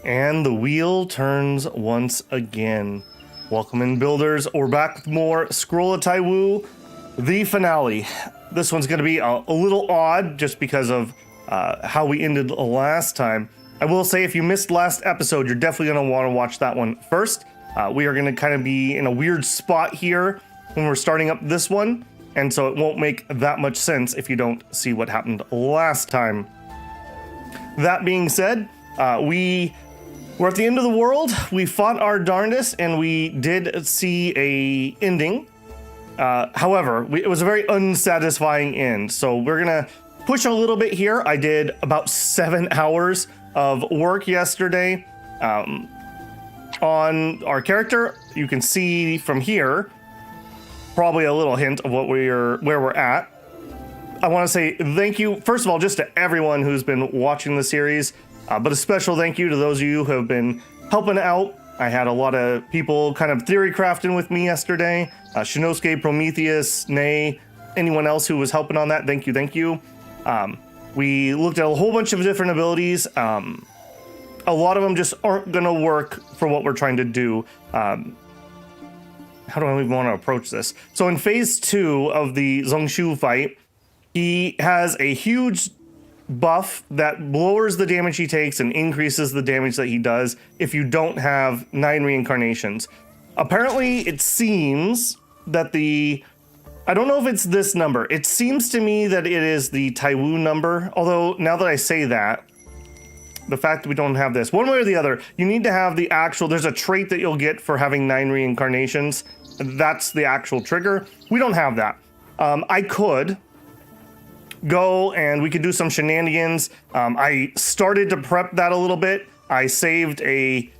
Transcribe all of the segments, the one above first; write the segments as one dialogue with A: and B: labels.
A: And the wheel turns once again. Welcome in, builders. We're back with more Scroll of Taiwu, the finale. This one's going to be a little odd just because of how we ended last time. I will say if you missed last episode, you're definitely going to want to watch that one first. We are going to kind of be in a weird spot here when we're starting up this one, and so it won't make that much sense if you don't see what happened last time. That being said, we're at the end of the world. We fought our darndest, and we did see a ending. However, it was a very unsatisfying end. So we're gonna push a little bit here. I did about 7 hours of work yesterday on our character. You can see from here, probably a little hint of where we're at. I want to say thank you, first of all, just to everyone who's been watching the series. But a special thank you to those of you who have been helping out. I had a lot of people kind of theory crafting with me yesterday. Shinosuke, Prometheus, Nay, anyone else who was helping on that, thank you, thank you. We looked at a whole bunch of different abilities. A lot of them just aren't going to work for what we're trying to do. How do I even want to approach this? So in phase 2 of the Zongshu fight, he has a huge buff that lowers the damage he takes and increases the damage that he does if you don't have 9 reincarnations. Apparently, it seems that I don't know if it's this number. It seems to me that it is the Taiwu number, although now that I say that, the fact that we don't have this, one way or the other, you need to have the actual, there's a trait that you'll get for having 9 reincarnations. That's the actual trigger. We don't have that. I could go and we could do some shenanigans. I started to prep that a little bit. I saved a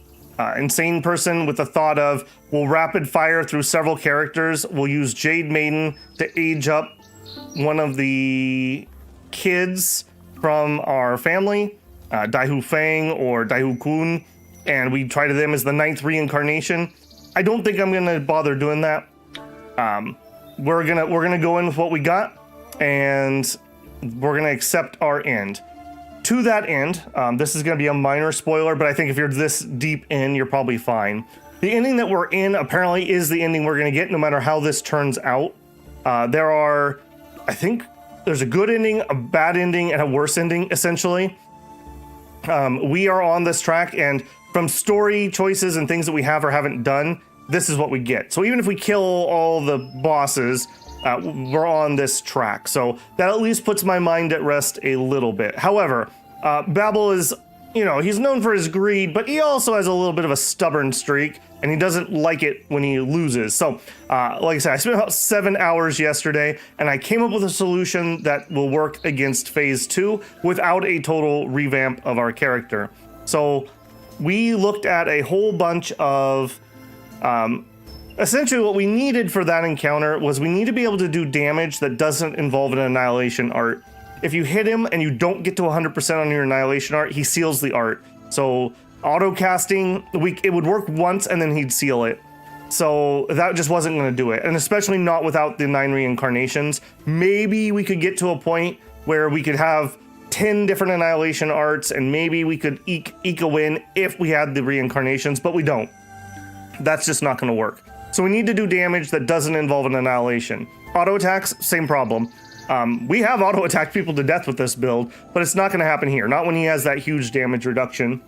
A: insane person with the thought of, we'll rapid fire through several characters. We'll use Jade Maiden to age up one of the kids from our family, Daihu Fang or Daihu Kun, and we try to them as the 9th reincarnation. I don't think I'm gonna bother doing that. We're gonna go in with what we got, and we're gonna accept our end. To that end, this is gonna be a minor spoiler, but I think if you're this deep in, you're probably fine. The ending that we're in apparently is the ending we're gonna get no matter how this turns out. I think there's a good ending, a bad ending, and a worse ending, essentially. We are on this track, and from story choices and things that we have or haven't done, this is what we get. So even if we kill all the bosses, we're on this track. So that at least puts my mind at rest a little bit. However, Babel is, he's known for his greed, but he also has a little bit of a stubborn streak, and he doesn't like it when he loses. So, like I said, I spent about 7 hours yesterday, and I came up with a solution that will work against phase 2 without a total revamp of our character. So we looked at a whole bunch of, essentially what we needed for that encounter was we need to be able to do damage that doesn't involve an annihilation art. If you hit him and you don't get to 100% on your annihilation art, he seals the art. So auto casting, it would work once and then he'd seal it. So that just wasn't going to do it. And especially not without the 9 reincarnations. Maybe we could get to a point where we could have 10 different annihilation arts, and maybe we could eke a win if we had the reincarnations, but we don't. That's just not going to work. So we need to do damage that doesn't involve an annihilation. Auto attacks, same problem. We have auto attacked people to death with this build, but it's not going to happen here. Not when he has that huge damage reduction.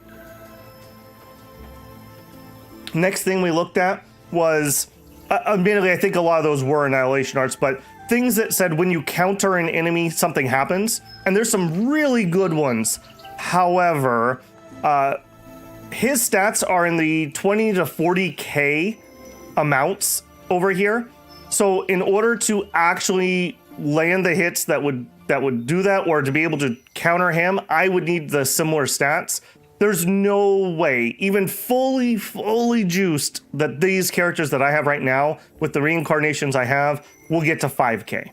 A: Next thing we looked at was, admittedly, I think a lot of those were annihilation arts, but things that said when you counter an enemy, something happens. And there's some really good ones. However, his stats are in the 20 to 40k amounts over here. So in order to actually land the hits that would do that, or to be able to counter him, I would need the similar stats. There's no way, even fully juiced, that these characters that I have right now with the reincarnations I have will get to 5k.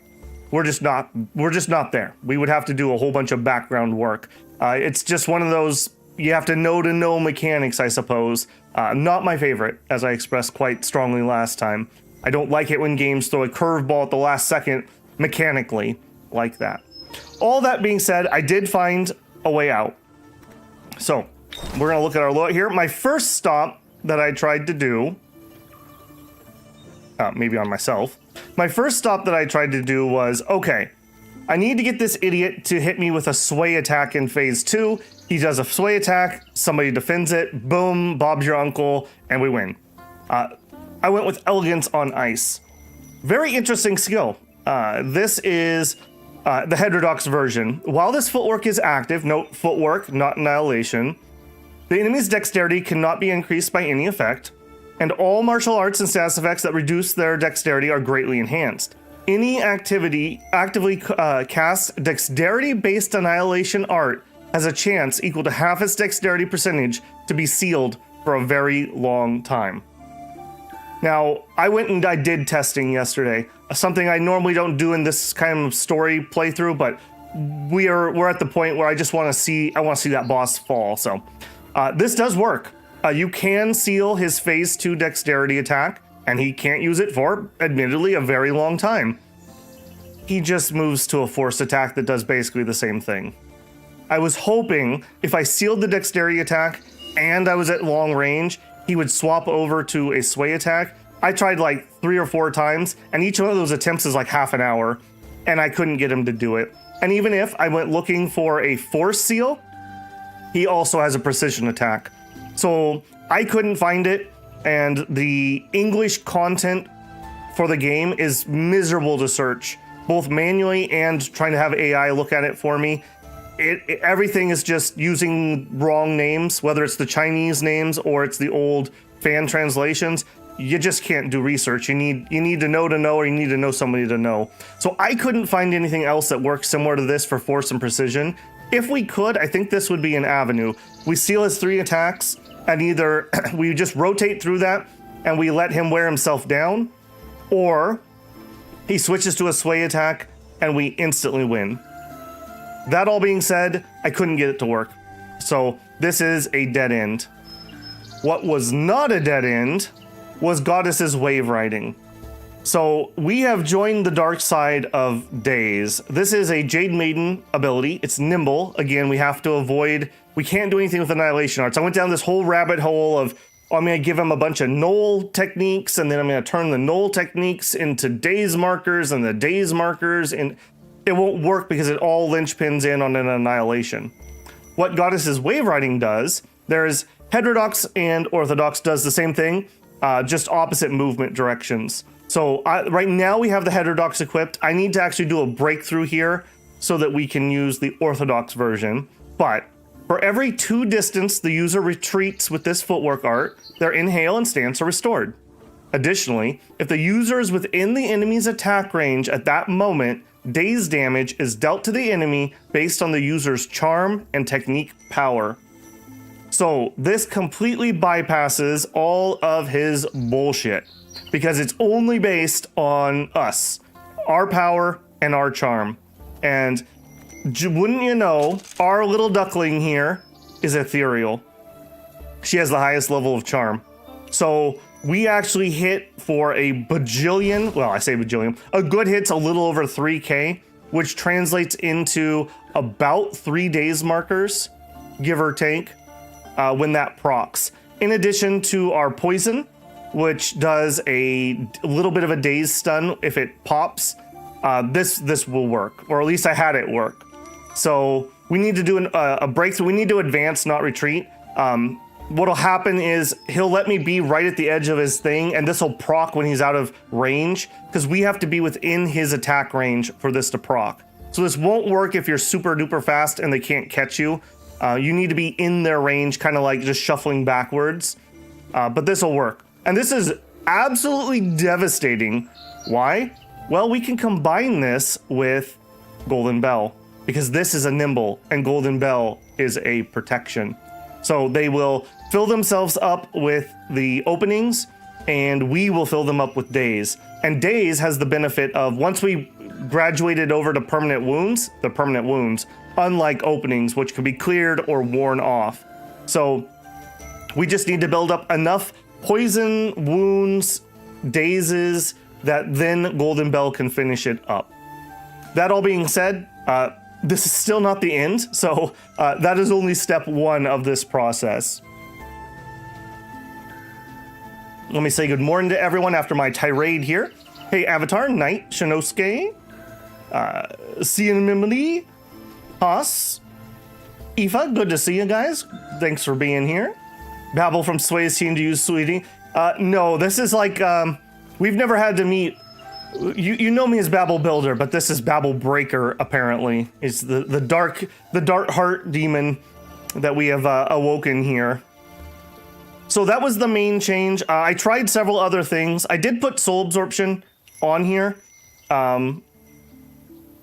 A: We're just not there. We would have to do a whole bunch of background work. It's just one of those, you have to know mechanics, I suppose. Not my favorite, as I expressed quite strongly last time. I don't like it when games throw a curveball at the last second mechanically like that. All that being said, I did find a way out. So we're gonna look at our loadout here. My first stop that I tried to do, maybe on myself. My first stop that I tried to do was, okay, I need to get this idiot to hit me with a sway attack in phase 2. He does a sway attack, somebody defends it, boom, Bob's your uncle, and we win. I went with Elegance on Ice. Very interesting skill. This is the heterodox version. While this footwork is active, note footwork, not annihilation, the enemy's dexterity cannot be increased by any effect, and all martial arts and status effects that reduce their dexterity are greatly enhanced. Any actively cast dexterity-based annihilation art has a chance equal to half its dexterity percentage to be sealed for a very long time. Now, I went and I did testing yesterday, something I normally don't do in this kind of story playthrough, but we're at the point where I just want to see that boss fall. So this does work. You can seal his phase 2 dexterity attack, and he can't use it for, admittedly, a very long time. He just moves to a force attack that does basically the same thing. I was hoping if I sealed the dexterity attack and I was at long range, he would swap over to a sway attack. I tried like 3 or 4 times, and each one of those attempts is like half an hour, and I couldn't get him to do it. And even if I went looking for a force seal, he also has a precision attack. So I couldn't find it, and the English content for the game is miserable to search, both manually and trying to have AI look at it for me. Everything is just using wrong names, whether it's the Chinese names or it's the old fan translations. You just can't do research. You need to know, or you need to know somebody to know. So I couldn't find anything else that works similar to this for force and precision. If we could, I think this would be an avenue. We seal his 3 attacks, and either we just rotate through that and we let him wear himself down, or he switches to a sway attack and we instantly win. That all being said, I couldn't get it to work. So this is a dead end. What was not a dead end was Goddess's Wave Riding. So we have joined the dark side of Days. This is a Jade Maiden ability. It's nimble. Again, we have to avoid, we can't do anything with Annihilation Arts. I went down this whole rabbit hole of, I'm going to give him a bunch of null techniques, and then I'm going to turn the null techniques into Days markers, and the Days markers, and it won't work because it all linchpins in on an Annihilation. What Goddess's Wave Riding does, there's heterodox and orthodox does the same thing, just opposite movement directions. So right now we have the heterodox equipped. I need to actually do a breakthrough here so that we can use the orthodox version. But for every 2 distance the user retreats with this footwork art, their inhale and stance are restored. Additionally, if the user is within the enemy's attack range at that moment, Daze damage is dealt to the enemy based on the user's charm and technique power. So this completely bypasses all of his bullshit, because it's only based on us, our power and our charm. And wouldn't you know, our little duckling here is ethereal. She has the highest level of charm. So we actually hit for a bajillion, well, I say bajillion, a good hit's a little over 3K, which translates into about 3 days markers, give or take, when that procs. In addition to our poison, which does a little bit of a daze stun if it pops, this will work, or at least I had it work. So we need to do a breakthrough. We need to advance, not retreat. What'll happen is he'll let me be right at the edge of his thing, and this will proc when he's out of range, because we have to be within his attack range for this to proc. So this won't work if you're super duper fast and they can't catch you. You need to be in their range, kind of like just shuffling backwards. But this will work. And this is absolutely devastating. Why? Well, we can combine this with Golden Bell, because this is a nimble and Golden Bell is a protection. So they will fill themselves up with the openings, and we will fill them up with Daze. And Daze has the benefit of, once we graduated over to permanent wounds, the permanent wounds, unlike openings, which can be cleared or worn off. So we just need to build up enough poison, wounds, dazes, that then Golden Bell can finish it up. That all being said, this is still not the end. So that is only step one of this process. Let me say good morning to everyone after my tirade here. Hey, Avatar, Knight, Shinosuke, Cianmimini, Haas, Aoife, good to see you guys. Thanks for being here. Babel from Sway's team to use Sweetie. No, this is like, we've never had to meet. You know me as Babel Builder, but this is Babel Breaker, apparently. It's the dark heart demon that we have awoken here. So that was the main change. I tried several other things. I did put soul absorption on here.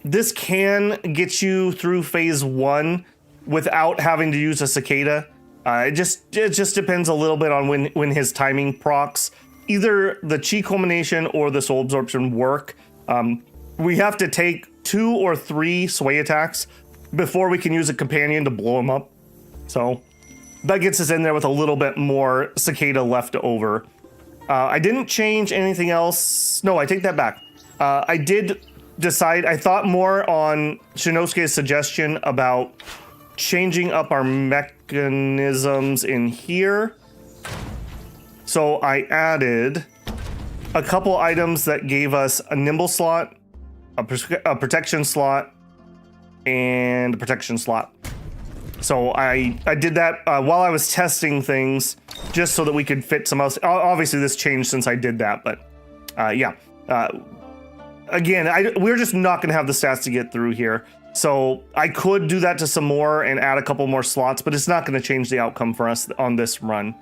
A: This can get you through phase 1 without having to use a cicada. It just depends a little bit on when his timing procs. Either the chi culmination or the soul absorption work. We have to take 2 or 3 sway attacks before we can use a companion to blow him up. So that gets us in there with a little bit more cicada left over. I didn't change anything else. No, I take that back. I did decide, I thought more on Shinosuke's suggestion about changing up our mechanisms in here. So I added a couple items that gave us a nimble slot, a protection slot, and a protection slot. So I did that while I was testing things, just so that we could fit some else. Obviously, this changed since I did that, but yeah. Again, we're just not going to have the stats to get through here. So I could do that to some more and add a couple more slots, but it's not going to change the outcome for us on this run.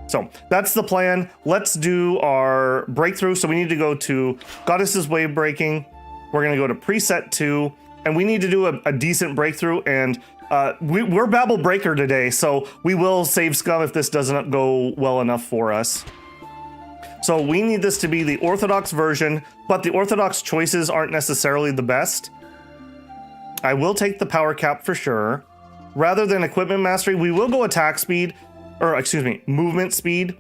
A: So that's the plan. Let's do our breakthrough. So we need to go to Goddess's Wave Breaking. We're going to go to Preset 2, and we need to do a decent breakthrough. And we're Babel Breaker today, so we will save scum if this doesn't go well enough for us. So we need this to be the Orthodox version, but the Orthodox choices aren't necessarily the best. I will take the power cap for sure. Rather than equipment mastery, we will go attack speed, or excuse me, movement speed.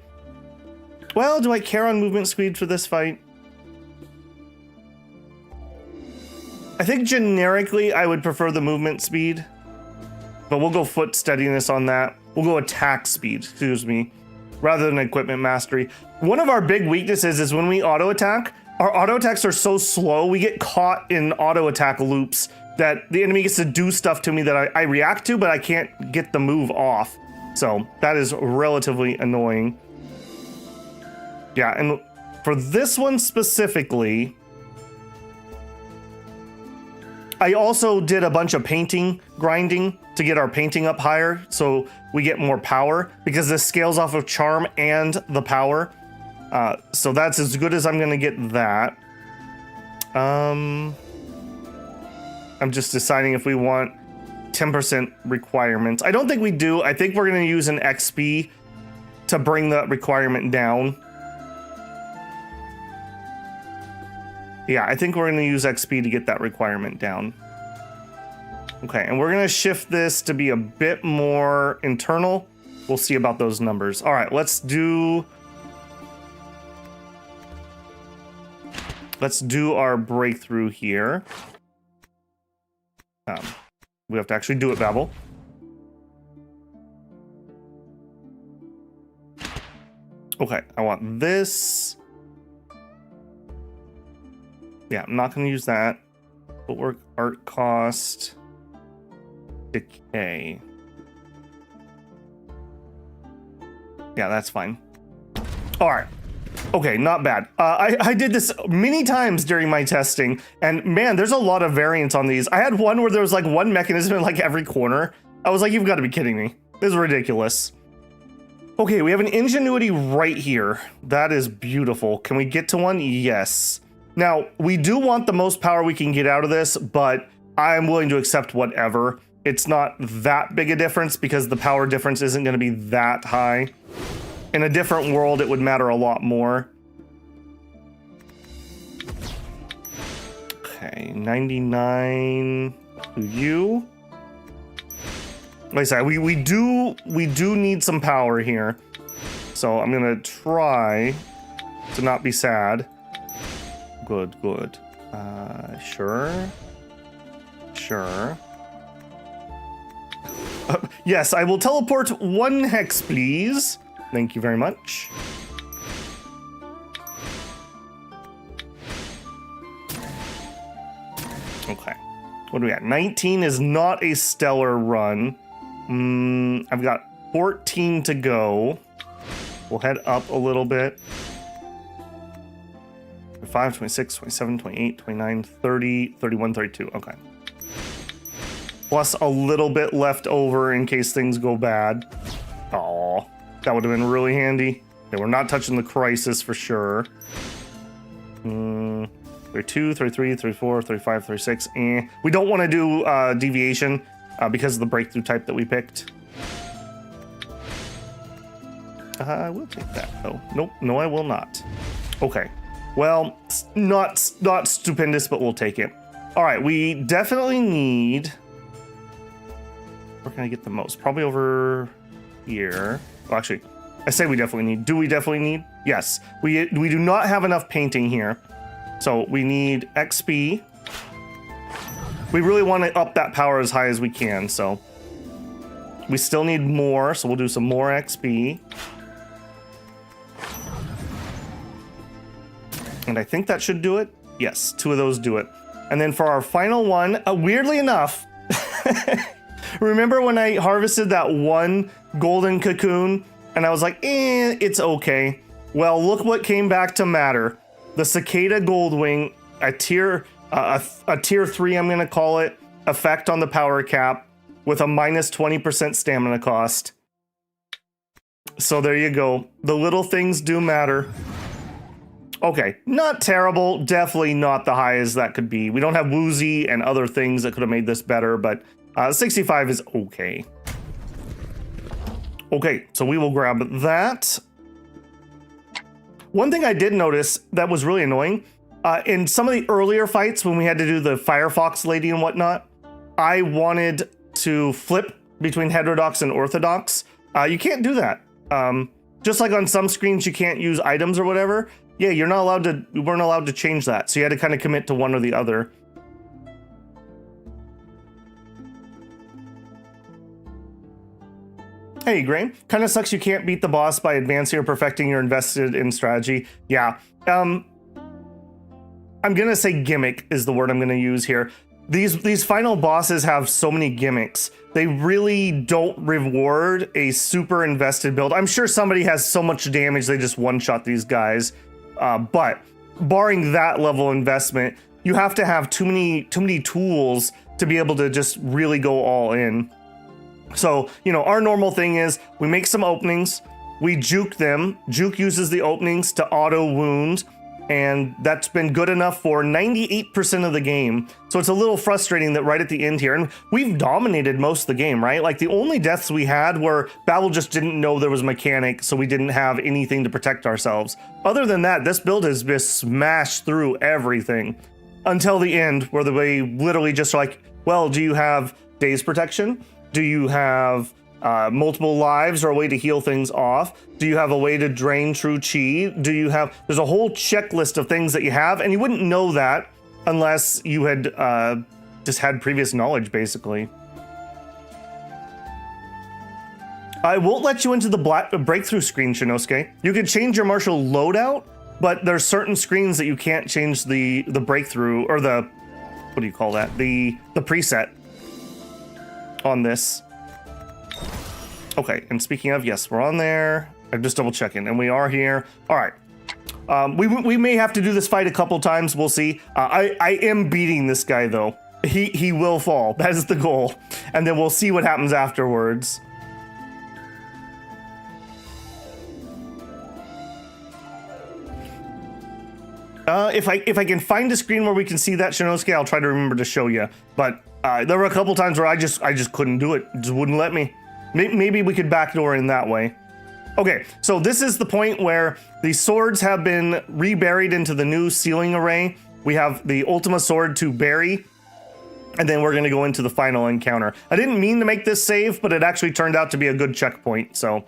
A: Well, do I care on movement speed for this fight? I think generically I would prefer the movement speed, but we'll go foot steadiness on that. We'll go attack speed, excuse me, rather than equipment mastery. One of our big weaknesses is when we auto attack, our auto attacks are so slow, we get caught in auto attack loops that the enemy gets to do stuff to me that I react to, but I can't get the move off. So that is relatively annoying. Yeah, and for this one specifically, I also did a bunch of painting grinding to get our painting up higher so we get more power, because this scales off of charm and the power. So that's as good as I'm gonna get that. I'm just deciding if we want 10% requirements. I don't think we do. I think we're gonna use an XP to bring the requirement down. Yeah, I think we're gonna use XP to get that requirement down. Okay, and we're gonna shift this to be a bit more internal. We'll see about those numbers. All right, let's do our breakthrough here. We have to actually do it, Babel. Okay, I want this. Yeah, I'm not going to use that. Footwork, art cost, decay. Yeah, that's fine. All right. Okay, not bad. I did this many times during my testing, and man, there's a lot of variance on these. I had one where there was like one mechanism in like every corner. I was like, you've got to be kidding me. This is ridiculous. Okay, we have an ingenuity right here. That is beautiful. Can we get to one? Yes. Now, we do want the most power we can get out of this, but I'm willing to accept whatever. It's not that big a difference because the power difference isn't going to be that high. In a different world, it would matter a lot more. Okay, 99 to you. Like I said, we do need some power here. So I'm gonna try to not be sad. Good. Sure. sure. Yes, I will teleport 1 hex, please. Thank you very much. Okay. What do we got? 19 is not a stellar run. I've got 14 to go. We'll head up a little bit. 25, 26, 27, 28, 29, 30, 31, 32. Okay. Plus a little bit left over in case things go bad. Aw, that would have been really handy. Okay, we're not touching the crisis for sure. 32, 33, 34, 35, 36. We don't want to do deviation because of the breakthrough type that we picked. I will take that though. Nope, no I will not. Okay, well, not stupendous, but we'll take it. All right, we definitely need... Where can I get the most? Probably over here. Well, actually, I say we definitely need. Do we definitely need? Yes, we do not have enough painting here. So we need XP. We really want to up that power as high as we can, so we still need more, so we'll do some more XP. And I think that should do it. Yes, 2 of those do it. And then for our final one, weirdly enough, remember when I harvested that 1 golden cocoon and I was like, it's okay. Well, look what came back to matter. The Cicada Goldwing, a tier 3, I'm gonna call it, effect on the power cap with a minus 20% stamina cost. So there you go. The little things do matter. Okay, not terrible. Definitely not the highest that could be. We don't have Woozy and other things that could have made this better, but 65 is okay. Okay, so we will grab that. One thing I did notice that was really annoying, in some of the earlier fights when we had to do the Firefox lady and whatnot, I wanted to flip between heterodox and orthodox. You can't do that. Just like on some screens you can't use items or whatever. Yeah, we weren't allowed to change that. So you had to kind of commit to one or the other. Hey, Grain. Kind of sucks you can't beat the boss by advancing or perfecting your invested in strategy. Yeah. I'm gonna say gimmick is the word I'm gonna use here. These final bosses have so many gimmicks. They really don't reward a super invested build. I'm sure somebody has so much damage they just one-shot these guys. But barring that level of investment, you have to have too many tools to be able to just really go all in. So, our normal thing is we make some openings, we juke them. Juke uses the openings to auto wound, and that's been good enough for 98% of the game. So it's a little frustrating that right at the end here, and we've dominated most of the game, right? Like the only deaths we had were Babel just didn't know there was mechanic, so we didn't have anything to protect ourselves. Other than that, this build has just smashed through everything until the end, where they literally just are like, well, do you have daze protection? Do you have multiple lives or a way to heal things off? Do you have a way to drain true chi? There's a whole checklist of things that you have, and you wouldn't know that unless you had just had previous knowledge, basically. I won't let you into the breakthrough screen, Shinosuke. You could change your martial loadout, but there's certain screens that you can't change the breakthrough, or the, what do you call that? The preset on this. Okay, and speaking of, yes, we're on there. I'm just double checking, and we are here. All right. We may have to do this fight a couple times. We'll see. I am beating this guy, though. He will fall. That is the goal. And then we'll see what happens afterwards. If I can find a screen where we can see that, Shinosuke, I'll try to remember to show you. But there were a couple times where I just couldn't do it. It just wouldn't let me. Maybe we could backdoor in that way. Okay, so this is the point where the swords have been reburied into the new sealing array. We have the Ultima sword to bury, and then we're going to go into the final encounter. I didn't mean to make this save, but it actually turned out to be a good checkpoint. So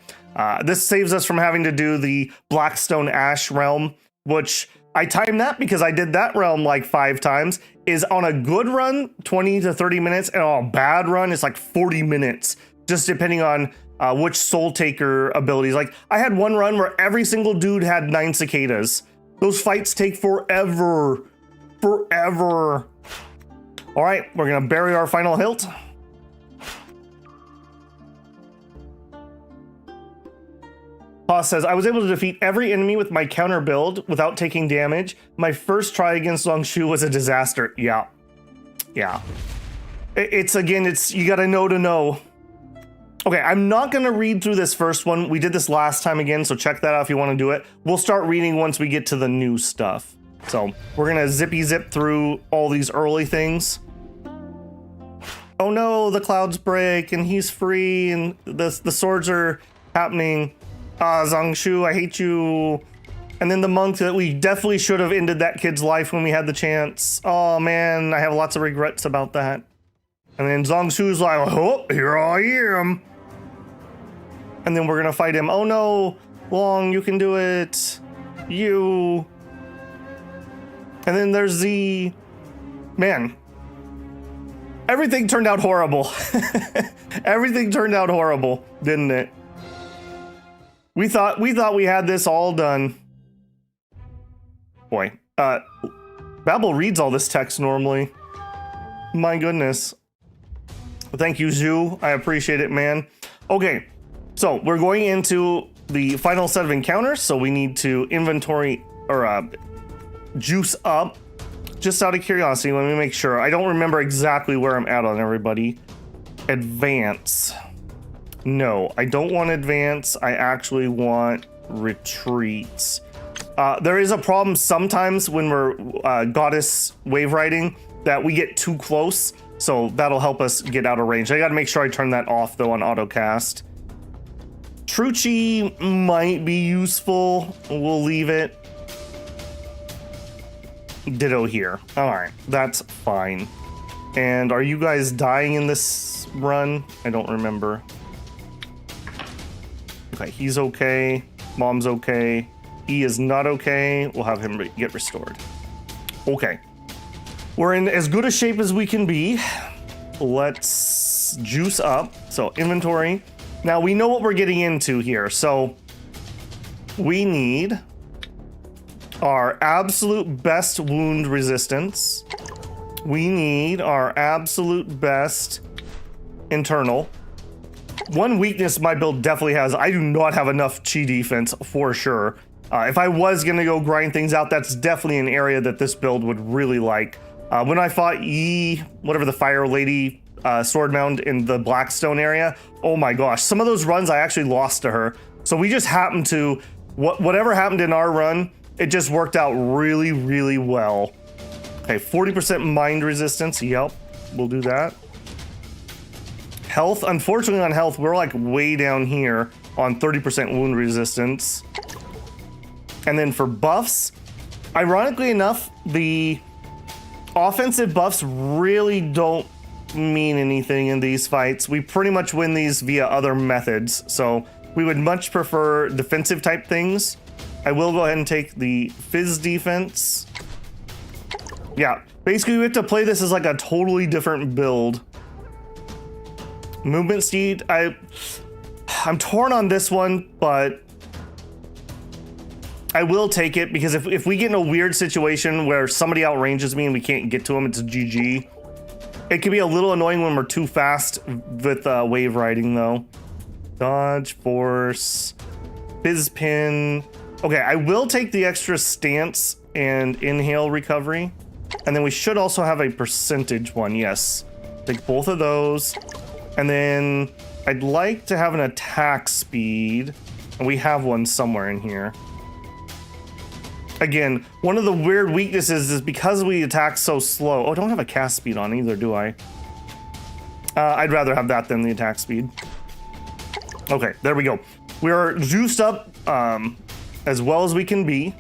A: this saves us from having to do the Blackstone Ash realm, which I timed that because I did that realm like 5 times. is on a good run, 20 to 30 minutes, and on a bad run, it's like 40 minutes, just depending on which soul taker abilities. Like, I had one run where every single dude had 9 cicadas. Those fights take forever. Forever. All right, we're gonna bury our final hilt. Haas says, I was able to defeat every enemy with my counter build without taking damage. My first try against Longshu was a disaster. Yeah. It's you gotta know to know. Okay, I'm not gonna read through this first one. We did this last time again, so check that out if you wanna do it. We'll start reading once we get to the new stuff. So we're gonna zippy zip through all these early things. Oh no, the clouds break and he's free and the swords are happening. Zangshu, I hate you. And then the monk that we definitely should have ended that kid's life when we had the chance. Oh man, I have lots of regrets about that. And then Zangshu's like, oh, here I am. And then we're gonna fight him. Oh no, Long, you can do it. You. And then there's Z. Man. Everything turned out horrible. Everything turned out horrible, didn't it? We thought we had this all done. Boy, Babel reads all this text normally. My goodness. Thank you, Zhu. I appreciate it, man. Okay, so we're going into the final set of encounters, so we need to inventory or juice up. Just out of curiosity, let me make sure. I don't remember exactly where I'm at on everybody. Advance. No, I don't want advance. I actually want retreats. There is a problem sometimes when we're goddess wave riding that we get too close, so that'll help us get out of range. I gotta make sure I turn that off though on autocast. Truchi might be useful. We'll leave it. Ditto here. All right, that's fine. And are you guys dying in this run? I don't remember. Okay, he's okay. Mom's okay. He is not okay. We'll have him get restored. Okay. We're in as good a shape as we can be. Let's juice up. So inventory. Now we know what we're getting into here. So we need our absolute best wound resistance. We need our absolute best internal. One weakness my build definitely has, I do not have enough chi defense for sure. If I was gonna go grind things out, that's definitely an area that this build would really like. When I fought whatever the fire lady sword mound in the Blackstone area, oh my gosh, some of those runs I actually lost to her. So we just happened to, whatever happened in our run, it just worked out really, really well. Okay, 40% mind resistance, yep, we'll do that. Health, unfortunately on health, we're like way down here on 30% wound resistance. And then for buffs, ironically enough, the offensive buffs really don't mean anything in these fights. We pretty much win these via other methods. So we would much prefer defensive type things. I will go ahead and take the Fizz defense. Yeah, basically we have to play this as like a totally different build. Movement speed, I'm torn on this one, but I will take it because if we get in a weird situation where somebody outranges me and we can't get to them, it's a GG. It can be a little annoying when we're too fast with wave riding though. Dodge, force, Fizz pin. Okay, I will take the extra stance and inhale recovery. And then we should also have a percentage one, yes. Take both of those. And then I'd like to have an attack speed. And we have one somewhere in here. Again, one of the weird weaknesses is because we attack so slow. Oh, I don't have a cast speed on either, do I? I'd rather have that than the attack speed. Okay, there we go. We are juiced up as well as we can be.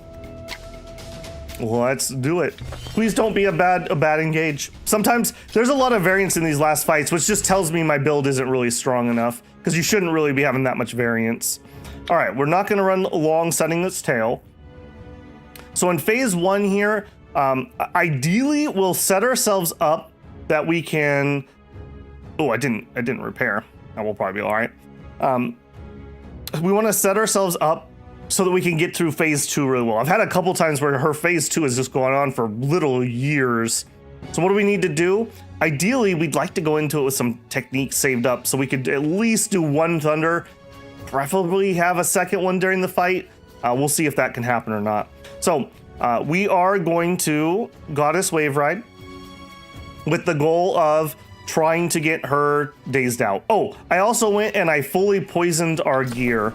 A: Let's do it. Please don't be a bad engage. Sometimes there's a lot of variance in these last fights, which just tells me my build isn't really strong enough because you shouldn't really be having that much variance. All right, we're not going to run long setting its tail. So in phase one here, Ideally, we'll set ourselves up that we can. Oh, I didn't repair. That will probably be all right. We want to set ourselves up so that we can get through phase 2 really well. I've had a couple times where her phase 2 has just gone on for little years. So what do we need to do? Ideally, we'd like to go into it with some techniques saved up so we could at least do one thunder, preferably have a second one during the fight. We'll see if that can happen or not. So we are going to Goddess Wave Ride with the goal of trying to get her dazed out. Oh, I also went and I fully poisoned our gear.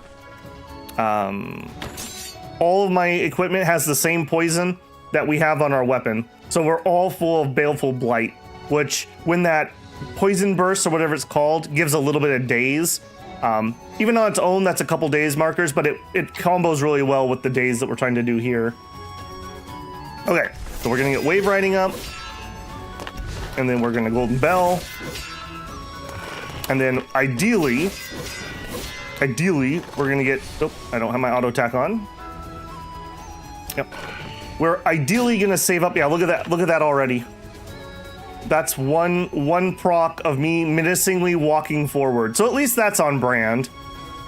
A: All of my equipment has the same poison that we have on our weapon. So we're all full of Baleful Blight, which when that poison burst or whatever it's called gives a little bit of daze. Even on its own, that's a couple daze markers, but it combos really well with the daze that we're trying to do here. Okay, so we're gonna get Wave Riding up. And then we're gonna Golden Bell. And then ideally, we're gonna get, oh, I don't have my auto attack on. Yep. We're ideally gonna save up, yeah, look at that already. That's one proc of me menacingly walking forward. So at least that's on brand.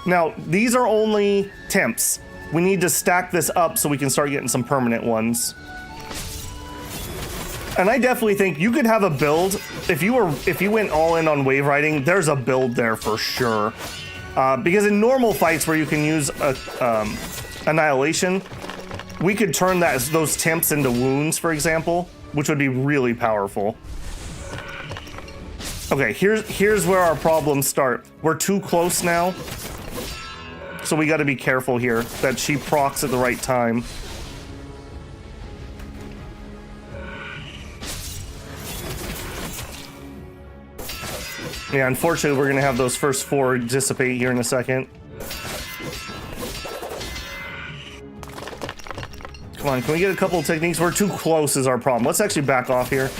A: Now, these are only temps. We need to stack this up so we can start getting some permanent ones. And I definitely think you could have a build, if you went all in on Wave Riding, there's a build there for sure. Because in normal fights where you can use Annihilation, we could turn those temps into wounds, for example, which would be really powerful. Okay, here's where our problems start. We're too close now, so we got to be careful here that she procs at the right time. Yeah, unfortunately, we're gonna have those first 4 dissipate here in a second. Come on, can we get a couple of techniques? We're too close is our problem. Let's actually back off here.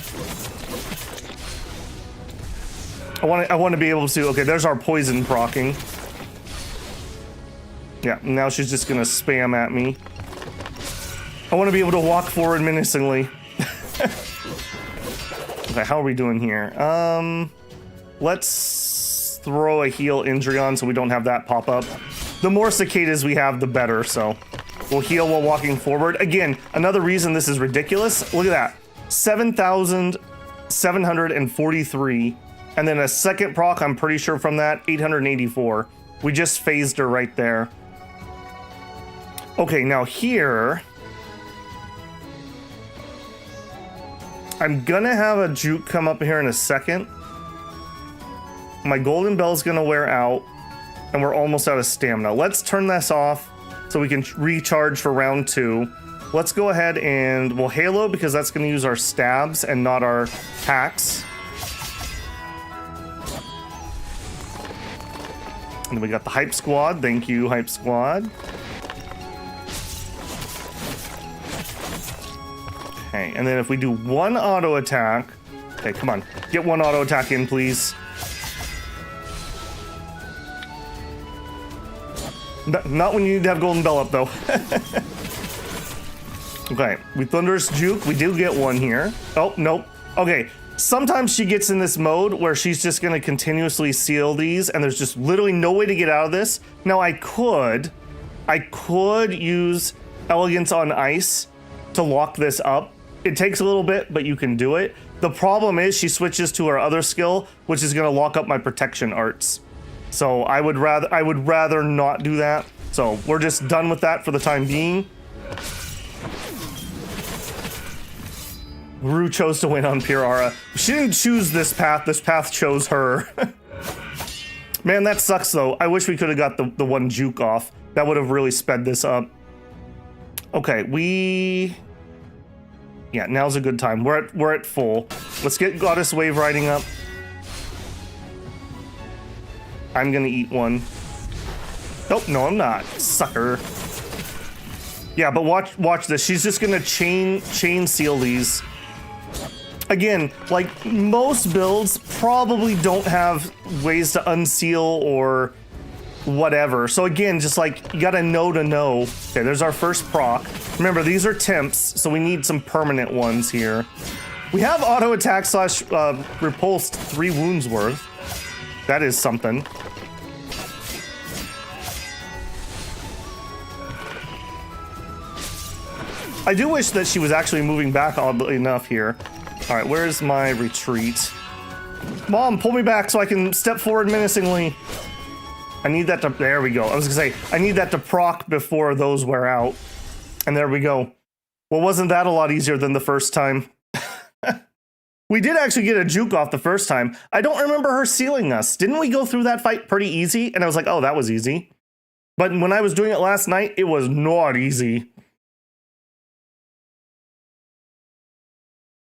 A: I want to be able to, okay, there's our poison proccing. Yeah, now she's just gonna spam at me. I want to be able to walk forward menacingly. Okay, how are we doing here? Let's throw a heal injury on so we don't have that pop up. The more cicadas we have, the better, so we'll heal while walking forward. Again, another reason this is ridiculous. Look at that. 7,743. And then a second proc, I'm pretty sure from that, 884. We just phased her right there. Okay, now here, I'm gonna have a juke come up here in a second. My Golden Bell's gonna wear out, and we're almost out of stamina. Let's turn this off so we can recharge for round 2. Let's go ahead and we'll Halo because that's gonna use our stabs and not our hacks. And then we got the Hype Squad. Thank you, Hype Squad. Okay, and then if we do 1 auto attack, okay, come on, get 1 auto attack in, please. Not when you need to have Golden Bell up, though. Okay, we Thunderous Juke. We do get 1 here. Oh, nope. Okay, sometimes she gets in this mode where she's just going to continuously seal these, and there's just literally no way to get out of this. Now, I could use Elegance on Ice to lock this up. It takes a little bit, but you can do it. The problem is she switches to her other skill, which is going to lock up my protection arts. So I would rather not do that. So we're just done with that for the time being. Rue chose to win on Pure Aura. She didn't choose this path chose her. Man, that sucks though. I wish we could have got the 1 juke off. That would have really sped this up. Okay, yeah, now's a good time. We're at full. Let's get Goddess Wave Riding up. I'm gonna eat 1. Nope, no, I'm not. Sucker. Yeah, but watch this. She's just gonna chain seal these. Again, like most builds probably don't have ways to unseal or whatever. So again, just like, you gotta know to know. Okay, there's our first proc. Remember, these are temps, so we need some permanent ones here. We have auto attack slash repulsed 3 wounds worth. That is something. I do wish that she was actually moving back, oddly enough, here. All right, where's my retreat? Mom, pull me back so I can step forward menacingly. I need that to, there we go. I was gonna say, I need that to proc before those wear out. And there we go. Well, wasn't that a lot easier than the first time? We did actually get a juke off the first time. I don't remember her sealing us. Didn't we go through that fight pretty easy? And I was like, oh, that was easy. But when I was doing it last night, it was not easy.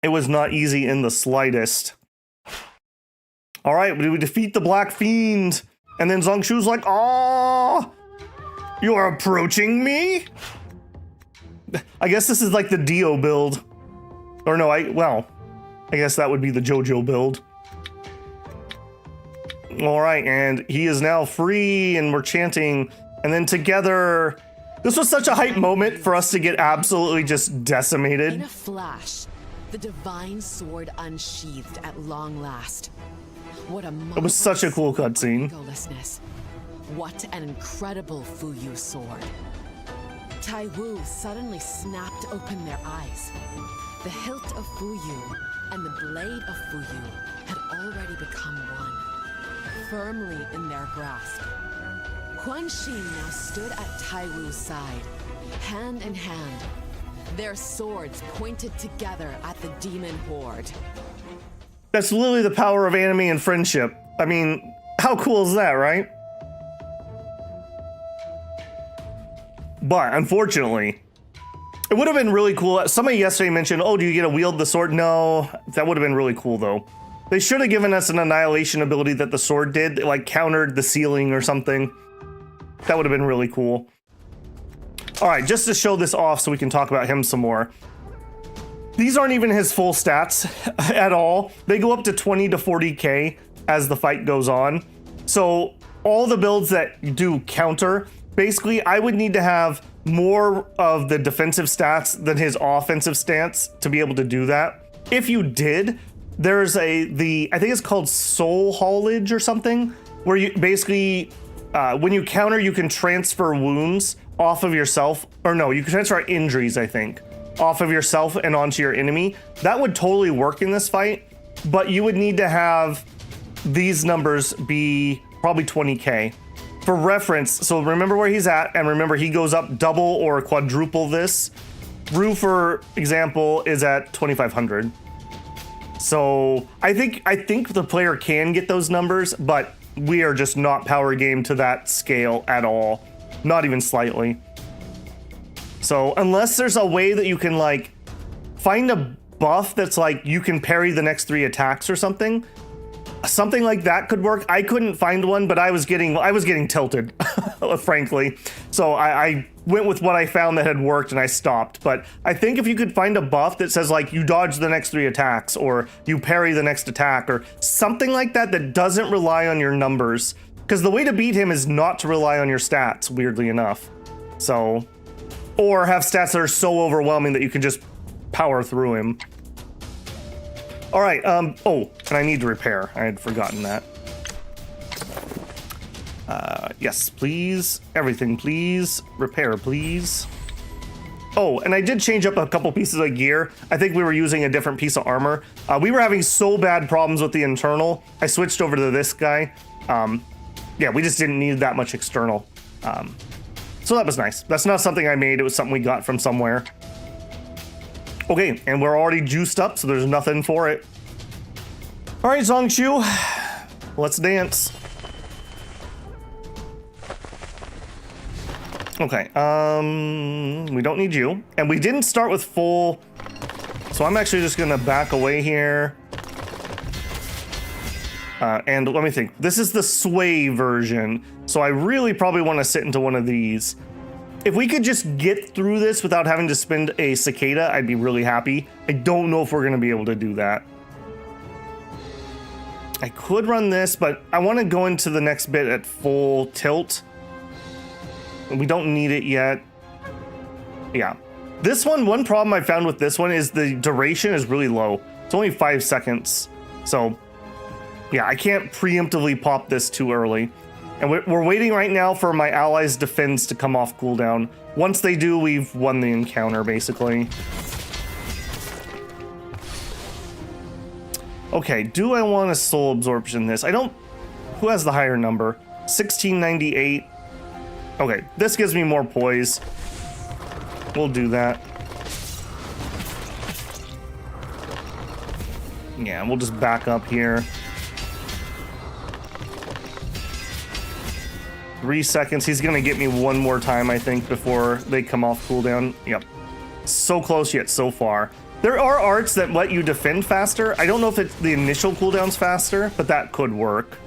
A: It was not easy in the slightest. All right, we defeat the Black Fiend. And then Zongshu's like, oh, you're approaching me? I guess this is like the Dio build. Or no, I guess that would be the JoJo build. All right, and he is now free, and we're chanting. And then together, this was such a hype moment for us to get absolutely just decimated.
B: In a flash, the divine sword unsheathed at long last. What a
A: it was such a cool cutscene.
B: What an incredible Fuyu sword. Taiwu suddenly snapped open their eyes. The hilt of Fuyu and the blade of Fuyu had already become one, firmly in their grasp. Quan Xin now stood at Taiwu's side, hand in hand, their swords pointed together at the demon horde.
A: That's literally the power of anime and friendship. I mean, how cool is that, right? But unfortunately, it would have been really cool. Somebody yesterday mentioned, oh, do you get to wield the sword? No, that would have been really cool though. They should have given us an annihilation ability that the sword did, that, like, countered the ceiling or something. That would have been really cool. All right, just to show this off so we can talk about him some more. These aren't even his full stats at all. They go up to 20 to 40k as the fight goes on. So all the builds that do counter, basically I would need to have more of the defensive stats than his offensive stance to be able to do that. If you did, there's I think it's called soul haulage or something, where you basically, when you counter, you can transfer wounds off of yourself, or no, you can transfer injuries, I think, off of yourself and onto your enemy. That would totally work in this fight, but you would need to have these numbers be probably 20k. For reference, so remember where he's at, and remember he goes up double or quadruple this. Rue, for example, is at 2500. So I think the player can get those numbers, but we are just not power game to that scale at all. Not even slightly. So unless there's a way that you can, like, find a buff that's like you can parry the next 3 attacks or something like that could work. I couldn't find one, but I was getting tilted, frankly. So I went with what I found that had worked and I stopped. But I think if you could find a buff that says, like, you dodge the next 3 attacks or you parry the next attack or something like that that doesn't rely on your numbers, because the way to beat him is not to rely on your stats, weirdly enough. So, or have stats that are so overwhelming that you can just power through him. All right, oh, and I need to repair. I had forgotten that. Yes, please. Everything, please. Repair, please. Oh, and I did change up a couple pieces of gear. I think we were using a different piece of armor. We were having so bad problems with the internal. I switched over to this guy. Yeah, we just didn't need that much external. So that was nice. That's not something I made. It was something we got from somewhere. Okay, and we're already juiced up, so there's nothing for it. All right, Zongshu, let's dance. Okay, we don't need you. And we didn't start with full, so I'm actually just gonna back away here. And let me think. This is the sway version, so I really probably want to sit into one of these. If we could just get through this without having to spend a cicada, I'd be really happy. I don't know if we're going to be able to do that. I could run this, but I want to go into the next bit at full tilt We don't need it yet. Yeah. This one problem I found with this one is the duration is really low. It's only 5 seconds. So, yeah, I can't preemptively pop this too early. And we're waiting right now for my allies' defense to come off cooldown. Once they do, we've won the encounter, basically. Okay, do I want a soul absorption this? I don't... Who has the higher number? 1698. Okay, this gives me more poise. We'll do that. Yeah, we'll just back up here. 3 seconds. He's gonna get me one more time, I think, before they come off cooldown. Yep. So close yet so far. There are arts that let you defend faster. I don't know if it's the initial cooldown's faster, but that could work.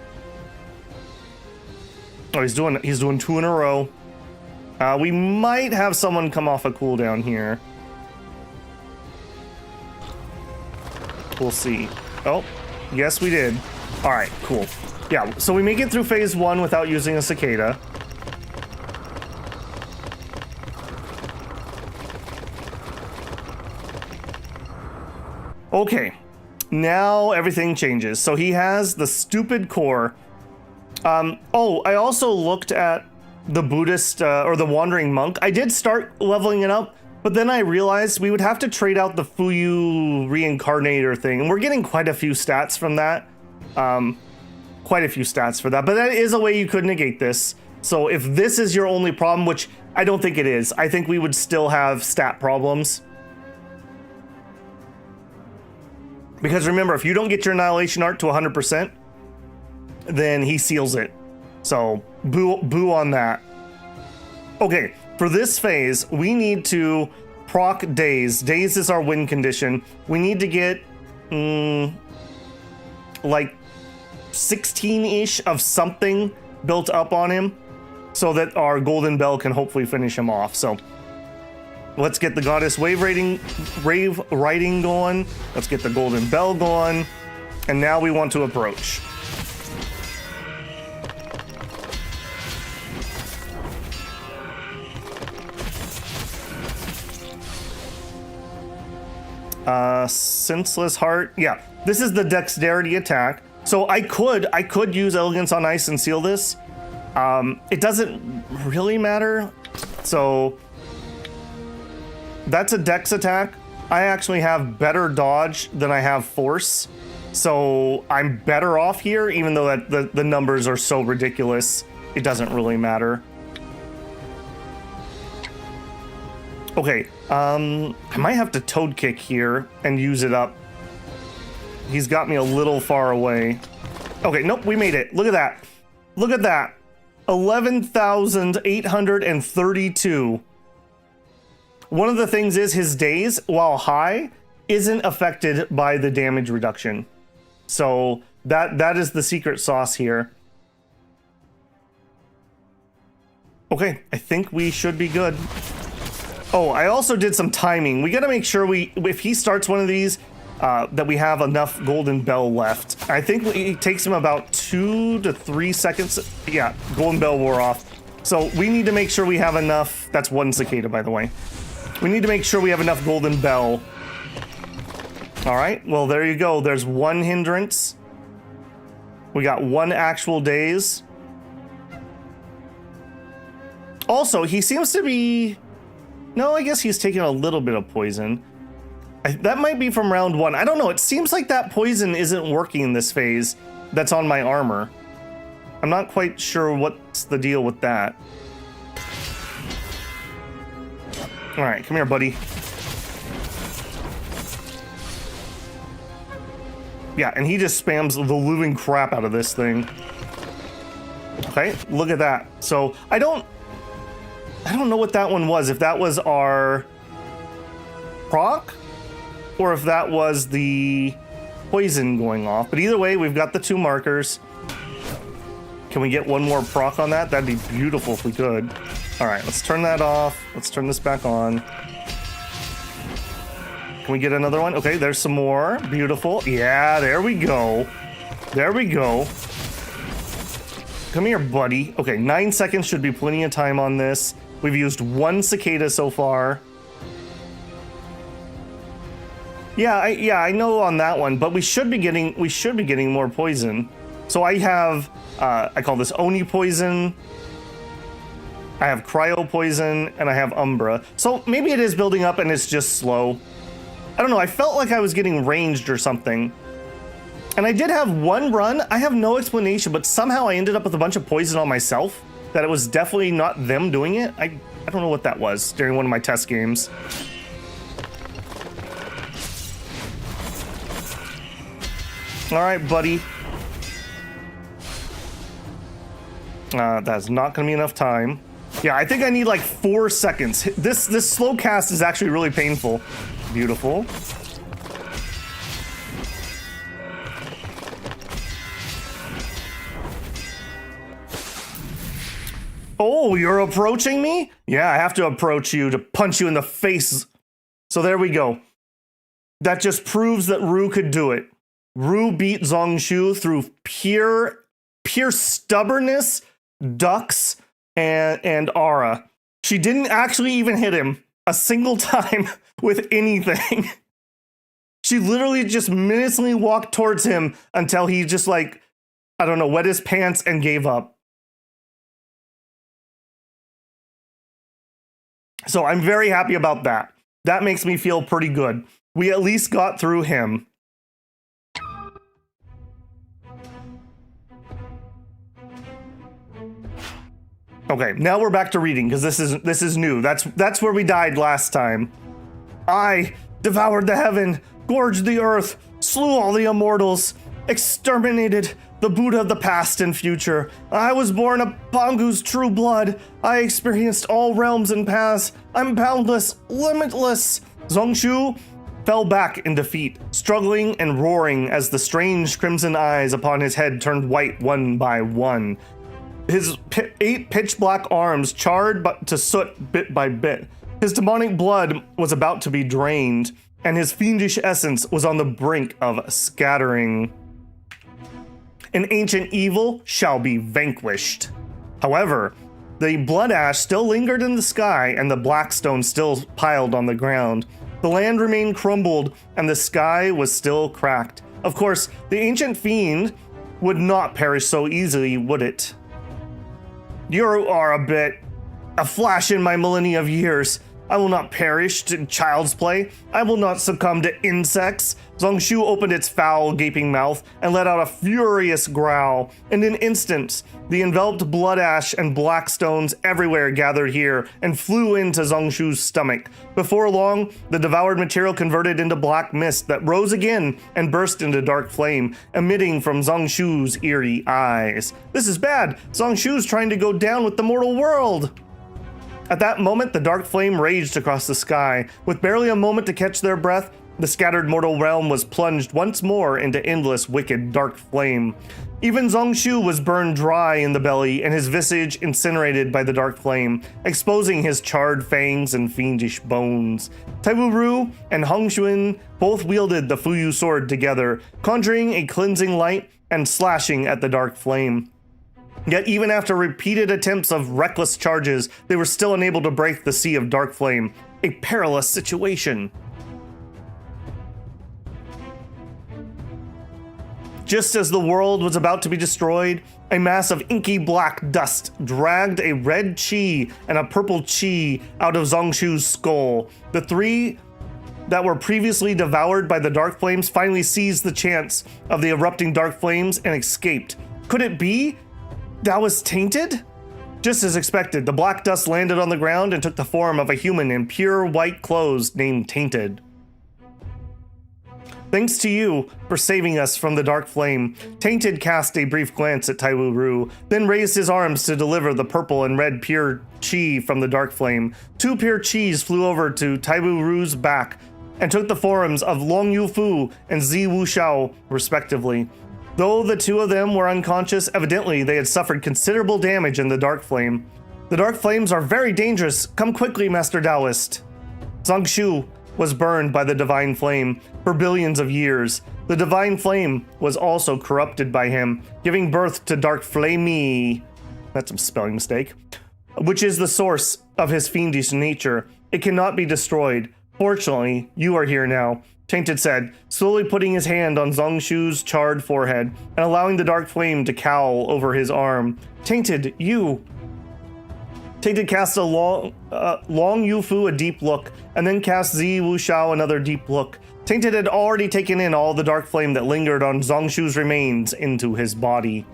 A: Oh, he's doing 2 in a row. We might have someone come off a cooldown here. We'll see. Oh, yes, we did. All right, cool. Yeah, so we make it through phase 1 without using a cicada. Okay, now everything changes. So he has the stupid core. Oh, I also looked at the Buddhist or the wandering monk. I did start leveling it up, but then I realized we would have to trade out the Fuyu reincarnator thing, and we're getting quite a few stats from that. Quite a few stats for that, but that is a way you could negate this. So if this is your only problem, which I don't think it is, I think we would still have stat problems. Because remember, if you don't get your Annihilation Art to 100%, then he seals it. So boo on that. Okay, for this phase, we need to proc Daze. Daze is our win condition. We need to get like 16-ish of something built up on him so that our Golden Bell can hopefully finish him off. So let's get the Goddess Wave Riding going. Let's get the Golden Bell going. And now we want to approach. Senseless Heart. Yeah, this is the dexterity attack. So I could use Elegance on Ice and seal this. It doesn't really matter. So that's a dex attack. I actually have better dodge than I have force. So I'm better off here, even though that the numbers are so ridiculous. It doesn't really matter. Okay, I might have to Toad Kick here and use it up. He's got me a little far away. Okay, nope, we made it. Look at that. Look at that. 11,832. One of the things is his days, while high, isn't affected by the damage reduction. So that is the secret sauce here. Okay, I think we should be good. Oh, I also did some timing. We gotta make sure if he starts one of these, that we have enough Golden Bell left. I think it takes him about 2 to 3 seconds. Yeah, Golden Bell wore off. So we need to make sure we have enough. That's one cicada, by the way. We need to make sure we have enough Golden Bell. All right, well, there you go. There's one hindrance. We got one actual daze. Also, he seems to be... No, I guess he's taking a little bit of poison. That might be from round 1. I don't know. It seems like that poison isn't working in this phase that's on my armor. I'm not quite sure what's the deal with that. All right, come here, buddy. Yeah, and he just spams the living crap out of this thing. Okay, look at that. So I don't know what that one was. If that was our proc, or if that was the poison going off. But either way, we've got the 2 markers. Can we get one more proc on that? That'd be beautiful if we could. All right, let's turn that off. Let's turn this back on. Can we get another one? Okay, there's some more. Beautiful. Yeah, there we go. There we go. Come here, buddy. Okay, 9 seconds should be plenty of time on this. We've used 1 cicada so far. Yeah, I know on that one, but we should be getting more poison. So I have I call this Oni poison. I have cryo poison and I have Umbra. So maybe it is building up and it's just slow. I don't know. I felt like I was getting ranged or something. And I did have 1 run. I have no explanation, but somehow I ended up with a bunch of poison on myself. That it was definitely not them doing it. I don't know what that was during one of my test games. All right, buddy. That's not gonna be enough time. Yeah, I think I need like 4 seconds. This slow cast is actually really painful. Beautiful. Oh, you're approaching me? Yeah, I have to approach you to punch you in the face. So there we go. That just proves that Rue could do it. Rue beat Zongshu through pure stubbornness, ducks, and aura. She didn't actually even hit him a single time with anything. She literally just menacingly walked towards him until he just like, I don't know, wet his pants and gave up. So I'm very happy about that. That makes me feel pretty good. We at least got through him. Okay, now we're back to reading because this is new. That's where we died last time. I devoured the heaven, gorged the earth, slew all the immortals, exterminated the Buddha of the past and future. I was born of Pangu's true blood. I experienced all realms and paths. I'm boundless, limitless. Zongshu fell back in defeat, struggling and roaring as the strange crimson eyes upon his head turned white one by one. His 8 pitch black arms charred to soot bit by bit. His demonic blood was about to be drained, and his fiendish essence was on the brink of scattering. An ancient evil shall be vanquished. However, the blood ash still lingered in the sky, and the black stone still piled on the ground. The land remained crumbled, and the sky was still cracked. Of course, the ancient fiend would not perish so easily, would it? You are a flash in my millennia of years. I will not perish to child's play. I will not succumb to insects. Zongshu opened its foul, gaping mouth and let out a furious growl. In an instant, the enveloped blood ash and black stones everywhere gathered here and flew into Zongshu's stomach. Before long, the devoured material converted into black mist that rose again and burst into dark flame, emitting from Zongshu's eerie eyes. This is bad. Zongshu's trying to go down with the mortal world. At that moment, the dark flame raged across the sky. With barely a moment to catch their breath, the scattered mortal realm was plunged once more into endless, wicked, dark flame. Even Zongshu was burned dry in the belly and his visage incinerated by the dark flame, exposing his charred fangs and fiendish bones. Taiwu Ru and Hongshuin both wielded the Fuyu sword together, conjuring a cleansing light and slashing at the dark flame. Yet even after repeated attempts of reckless charges, they were still unable to break the sea of dark flame. A perilous situation. Just as the world was about to be destroyed, a mass of inky black dust dragged a red chi and a purple chi out of Zongshu's skull. The 3 that were previously devoured by the dark flames finally seized the chance of the erupting dark flames and escaped. Could it be that was tainted? Just as expected, the black dust landed on the ground and took the form of a human in pure white clothes named Tainted. Thanks to you for saving us from the dark flame. Tainted cast a brief glance at Taiwu Ru, then raised his arms to deliver the purple and red pure chi from the dark flame. 2 pure chis flew over to Taiwu Ru's back and took the forms of Long Yu Fu and Zi Wu Xiao, respectively. Though the 2 of them were unconscious, evidently they had suffered considerable damage in the dark flame. The dark flames are very dangerous. Come quickly, Master Taoist. Zongshu, was burned by the divine flame for billions of years. The divine flame was also corrupted by him, giving birth to Dark Flamey. That's a spelling mistake. Which is the source of his fiendish nature. It cannot be destroyed. Fortunately, you are here now, Tainted said, slowly putting his hand on Zongshu's charred forehead and allowing the dark flame to cowl over his arm. Tainted, you. Tainted cast a long Yufu a deep look, and then cast Zi Wuxiao another deep look. Tainted had already taken in all the dark flame that lingered on Zongshu's remains into his body.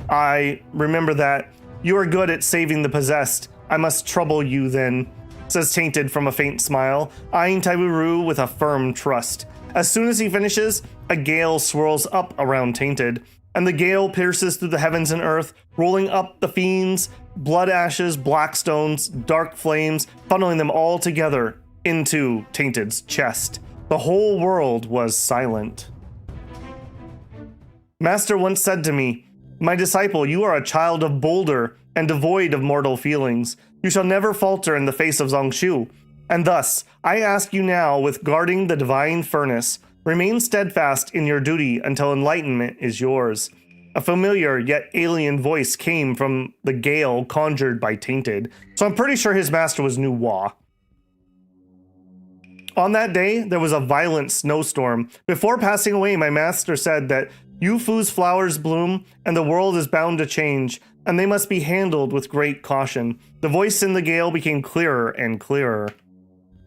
A: I remember that. You are good at saving the possessed. I must trouble you then, says Tainted from a faint smile, eyeing Taiwu with a firm trust. As soon as he finishes, a gale swirls up around Tainted, and the gale pierces through the heavens and earth, rolling up the fiends, blood ashes, black stones, dark flames, funneling them all together into Tainted's chest. The whole world was silent. Master once said to me, "My disciple, you are a child of boulder and devoid of mortal feelings. You shall never falter in the face of Zongshu. And thus, I ask you now, with guarding the divine furnace, remain steadfast in your duty until enlightenment is yours." A familiar yet alien voice came from the gale conjured by Tainted, so I'm pretty sure his master was Nu Wa. On that day, there was a violent snowstorm. Before passing away, my master said that Yufu's flowers bloom and the world is bound to change, and they must be handled with great caution. The voice in the gale became clearer and clearer.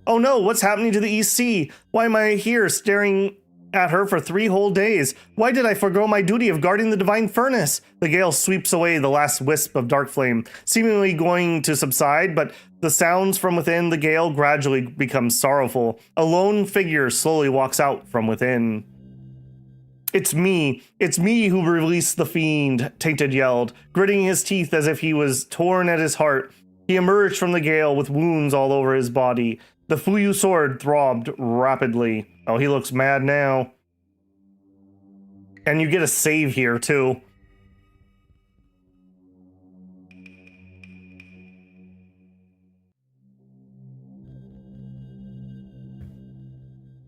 A: Oh no, what's happening to the East Sea? Why am I here staring at her for 3 whole days? Why did I forgo my duty of guarding the divine furnace? The gale sweeps away the last wisp of dark flame, seemingly going to subside, but the sounds from within the gale gradually become sorrowful. A lone figure slowly walks out from within. It's me who released the fiend, Tainted yelled, gritting his teeth as if he was torn at his heart. He emerged from the gale with wounds all over his body. The Fuyu sword throbbed rapidly. Oh, he looks mad now. And you get a save here, too.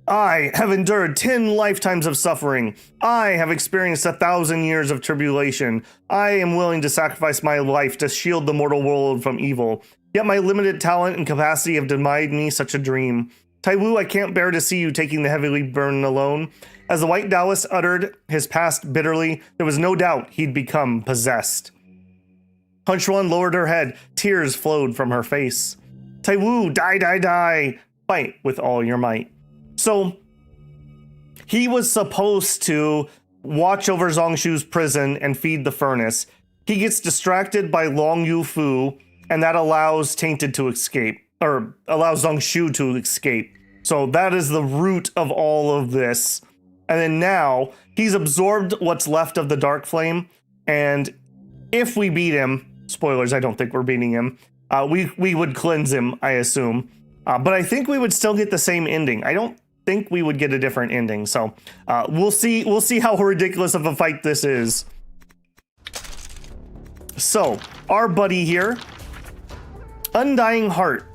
A: I have endured 10 lifetimes of suffering. I have experienced 1,000 years of tribulation. I am willing to sacrifice my life to shield the mortal world from evil. Yet my limited talent and capacity have denied me such a dream. Taiwu, I can't bear to see you taking the heavy burden alone. As the white Taoist uttered his past bitterly, there was no doubt he'd become possessed. Hunchruan lowered her head. Tears flowed from her face. Taiwu, die, die, die. Fight with all your might. So, he was supposed to watch over Zongshu's prison and feed the furnace. He gets distracted by Long Yufu, and that allows Tainted to escape, or allows Zongshu to escape. So that is the root of all of this. And then now, he's absorbed what's left of the Dark Flame, and if we beat him, spoilers, I don't think we're beating him, we would cleanse him, I assume. But I think we would still get the same ending. I don't think we would get a different ending. So we'll see how ridiculous of a fight this is. So our buddy here, Undying Heart.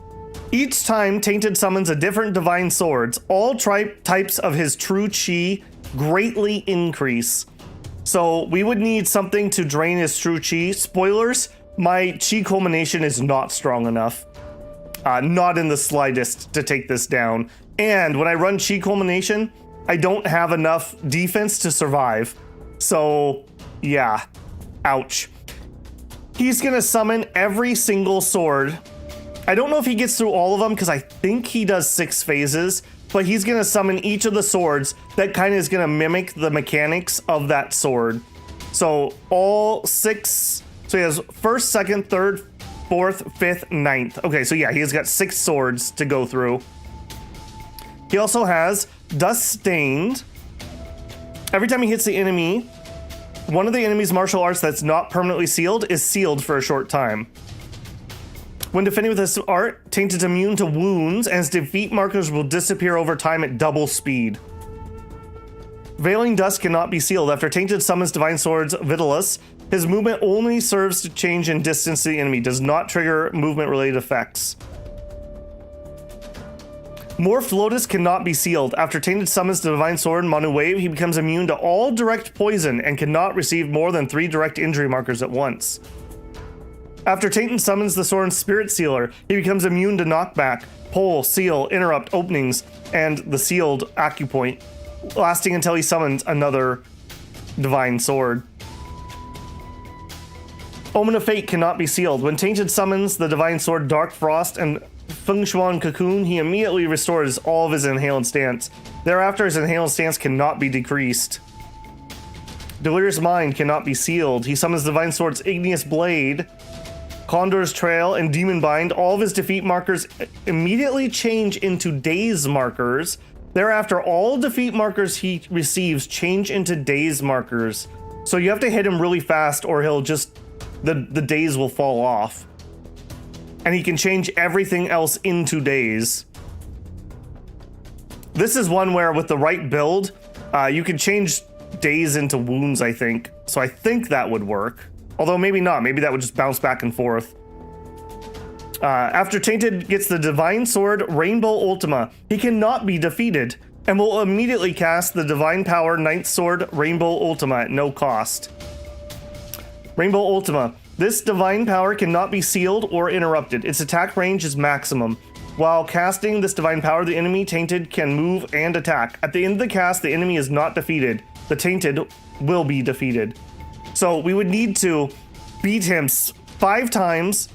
A: Each time Tainted summons a different divine swords, all types of his true chi greatly increase. So we would need something to drain his true chi. Spoilers, my chi culmination is not strong enough. Not in the slightest to take this down. And when I run chi culmination, I don't have enough defense to survive. So yeah, ouch. He's gonna summon every single sword. I don't know if he gets through all of them because I think he does 6 phases, but he's gonna summon each of the swords that kind of is gonna mimic the mechanics of that sword. So all 6, so he has 1st, 2nd, 3rd, 4th, 5th, 9th. Okay, so yeah, he's got 6 swords to go through. He also has Dust Stained. Every time he hits the enemy, one of the enemy's martial arts that's not permanently sealed is sealed for a short time. When defending with this art, Tainted's immune to wounds, and his defeat markers will disappear over time at double speed. Veiling Dust cannot be sealed. After Tainted summons Divine Swords Vitalis, his movement only serves to change in distance to the enemy, does not trigger movement-related effects. Morphed Lotus cannot be sealed. After Tainted summons the Divine Sword Manu Wave, he becomes immune to all direct poison and cannot receive more than 3 direct injury markers at once. After Tainted summons the Sword Spirit Sealer, he becomes immune to knockback, pull, seal, interrupt, openings, and the sealed acupoint, lasting until he summons another Divine Sword. Omen of Fate cannot be sealed. When Tainted summons the Divine Sword Dark Frost and Fengshuan Cocoon, he immediately restores all of his inhaled stance. Thereafter, his inhaled stance cannot be decreased. Delirious Mind cannot be sealed. He summons Divine Sword's Igneous Blade, Condor's Trail, and Demon Bind. All of his defeat markers immediately change into daze markers. Thereafter, all defeat markers he receives change into daze markers. So you have to hit him really fast or he'll just... the daze will fall off. And he can change everything else into daze. This is one where with the right build, you can change daze into wounds, I think. So I think that would work. Although maybe not. Maybe that would just bounce back and forth. After Tainted gets the Divine Sword Rainbow Ultima, he cannot be defeated and will immediately cast the Divine Power Ninth Sword Rainbow Ultima at no cost. Rainbow Ultima. This divine power cannot be sealed or interrupted. Its attack range is maximum. While casting this divine power, the enemy Tainted can move and attack. At the end of the cast, the enemy is not defeated. The Tainted will be defeated. So we would need to beat him 5 times,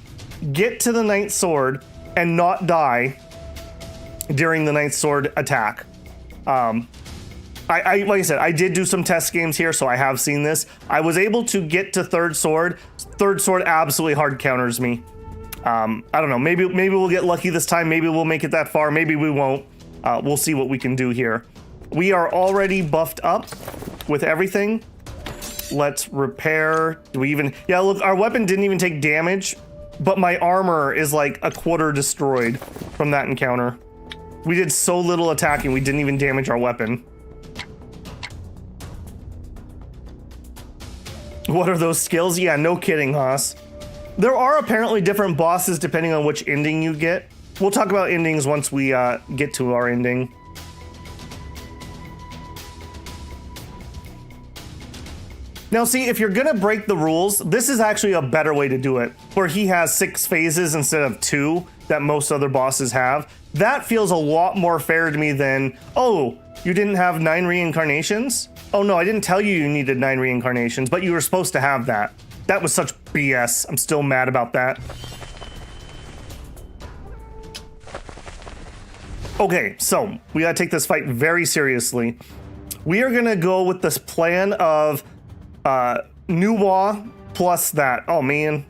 A: get to the Ninth Sword, and not die during the Ninth Sword attack. Like I said, I did do some test games here, so I have seen this. I was able to get to Third Sword. Third Sword absolutely hard counters me. I don't know. Maybe we'll get lucky this time. Maybe we'll make it that far. Maybe we won't. We'll see what we can do here. We are already buffed up with everything. Let's repair. Do we even... Yeah, look, our weapon didn't even take damage, but my armor is like a quarter destroyed from that encounter. We did so little attacking, we didn't even damage our weapon. What are those skills? Yeah, no kidding, Haas. There are apparently different bosses depending on which ending you get. We'll talk about endings once we get to our ending. Now see, if you're gonna break the rules, this is actually a better way to do it, where he has 6 phases instead of 2 that most other bosses have. That feels a lot more fair to me than, oh, you didn't have 9 reincarnations? Oh no, I didn't tell you you needed 9 reincarnations, but you were supposed to have that. That was such BS. I'm still mad about that. Okay, so we gotta take this fight very seriously. We are gonna go with this plan of Nuwa plus that. Oh man.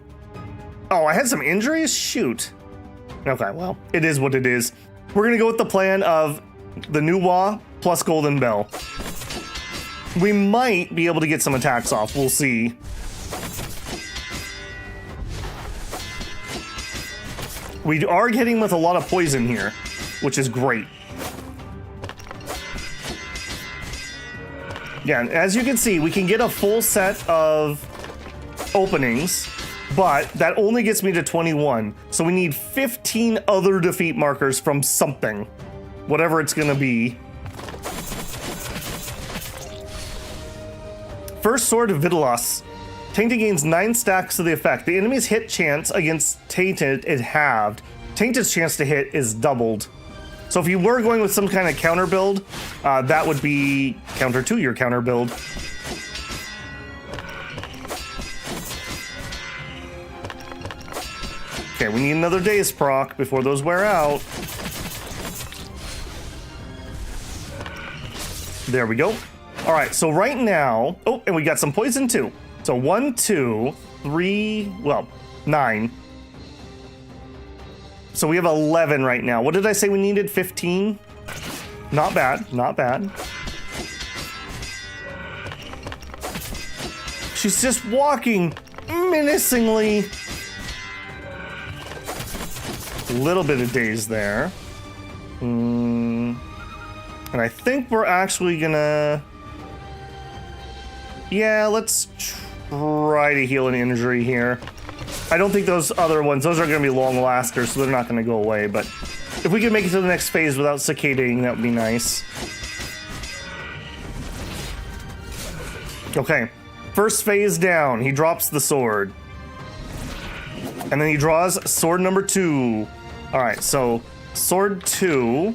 A: Oh, I had some injuries? Shoot. Okay, well, it is what it is. We're gonna go with the plan of the Nuwa plus Golden Bell. We might be able to get some attacks off. We'll see. We are hitting with a lot of poison here, which is great. Yeah, and as you can see, we can get a full set of openings, but that only gets me to 21. So we need 15 other defeat markers from something, whatever it's gonna be. First Sword of Vitalos. Tainted gains 9 stacks of the effect. The enemy's hit chance against Tainted is halved. Tainted's chance to hit is doubled. So if you were going with some kind of counter build, that would be counter to your counter build. Okay, we need another Daze proc before those wear out. There we go. All right, so right now, oh, and we got some poison too. So 1, 2, 3, well, 9. So we have 11 right now. What did I say we needed? 15? Not bad, not bad. She's just walking menacingly. A little bit of daze there. And I think we're actually gonna... Yeah, let's try to heal an injury here. I don't think those other ones, those are going to be long lasters, so they're not going to go away, but If we could make it to the next phase without cicadaing, that would be nice. Okay, first phase down. He drops the sword. And then he draws sword number 2. All right, so sword 2.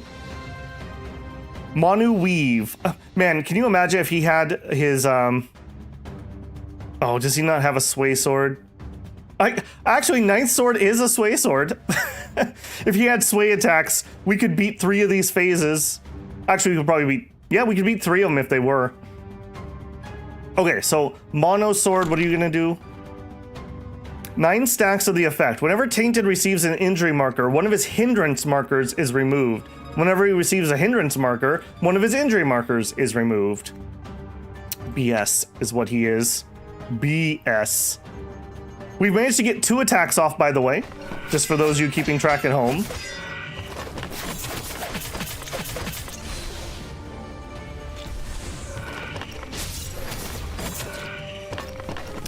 A: Manu Weave. Man, can you imagine if he had his, Oh, does he not have a sway sword? Actually, ninth sword is a sway sword. If he had sway attacks, we could beat 3 of these phases. Actually, we could probably beat... Yeah, we could beat 3 of them if they were. Okay, so mono sword, what are you gonna do? 9 stacks of the effect. Whenever Tainted receives an injury marker, one of his hindrance markers is removed. Whenever he receives a hindrance marker, one of his injury markers is removed. BS is what he is. BS. We've managed to get 2 attacks off, by the way, just for those of you keeping track at home.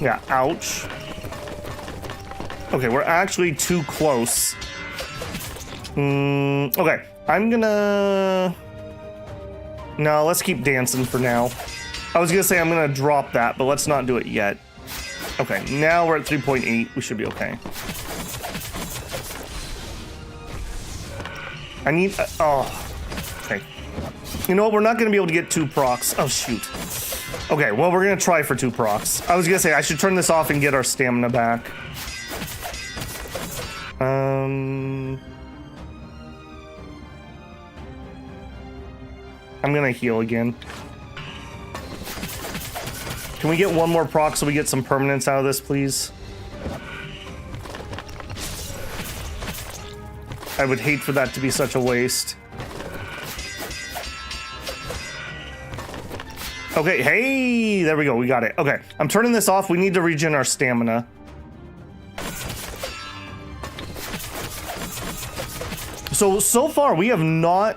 A: Yeah, ouch. Okay, we're actually too close. Okay, I'm gonna... No, let's keep dancing for now. I was gonna say I'm gonna drop that, but let's not do it yet. Okay, now we're at 3.8. We should be okay. I need... oh, okay. You know what? We're not gonna be able to get 2 procs. Oh, shoot. Okay, well, we're gonna try for 2 procs. I was gonna say I should turn this off and get our stamina back. I'm gonna heal again. Can we get 1 more proc so we get some permanence out of this, please? I would hate for that to be such a waste. Okay, hey, there we go, we got it. Okay, I'm turning this off. We need to regen our stamina. So far we have not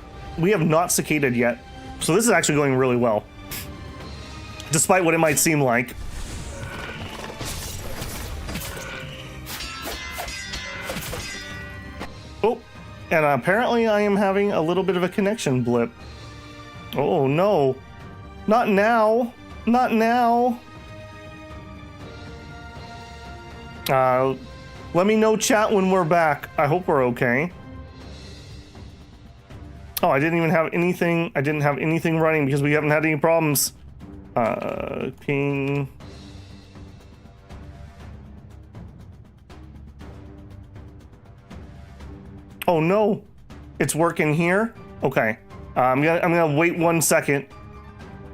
A: cicadaed yet. So this is actually going really well. Despite what it might seem like. Oh, and apparently I am having a little bit of a connection blip. Oh no. Not now. Not now. Let me know, chat, when we're back. I hope we're okay. Oh, I didn't even have anything. I didn't have anything running because we haven't had any problems. Ping. Oh no, it's working here. Okay, I'm gonna wait 1 second.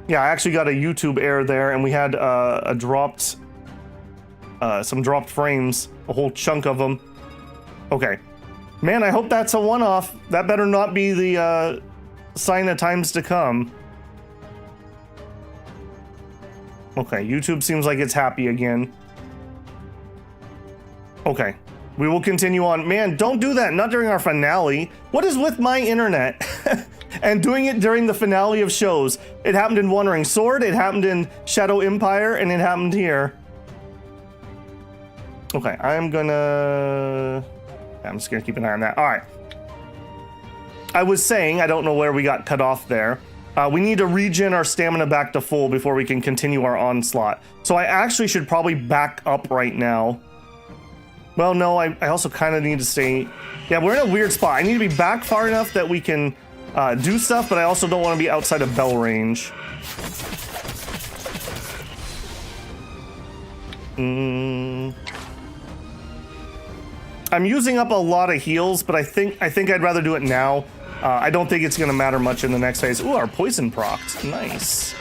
A: Yeah, I actually got a YouTube error there, and we had some dropped frames, a whole chunk of them. Okay, man, I hope that's a one-off. That better not be the sign of times to come. Okay, YouTube seems like it's happy again. Okay, we will continue on. Man, don't do that, not during our finale. What is with my internet? And doing it during the finale of shows. It happened in Wandering Sword, it happened in Shadow Empire, and it happened here. Okay, I'm just gonna keep an eye on that. All right. I was saying, I don't know where we got cut off there. We need to regen our stamina back to full before we can continue our onslaught. So I actually should probably back up right now. Well, no, I also kind of need to stay... Yeah, we're in a weird spot. I need to be back far enough that we can do stuff, but I also don't want to be outside of bell range. I'm using up a lot of heals, but I think I'd rather do it now. I don't think it's going to matter much in the next phase. Ooh, our poison procs. Nice.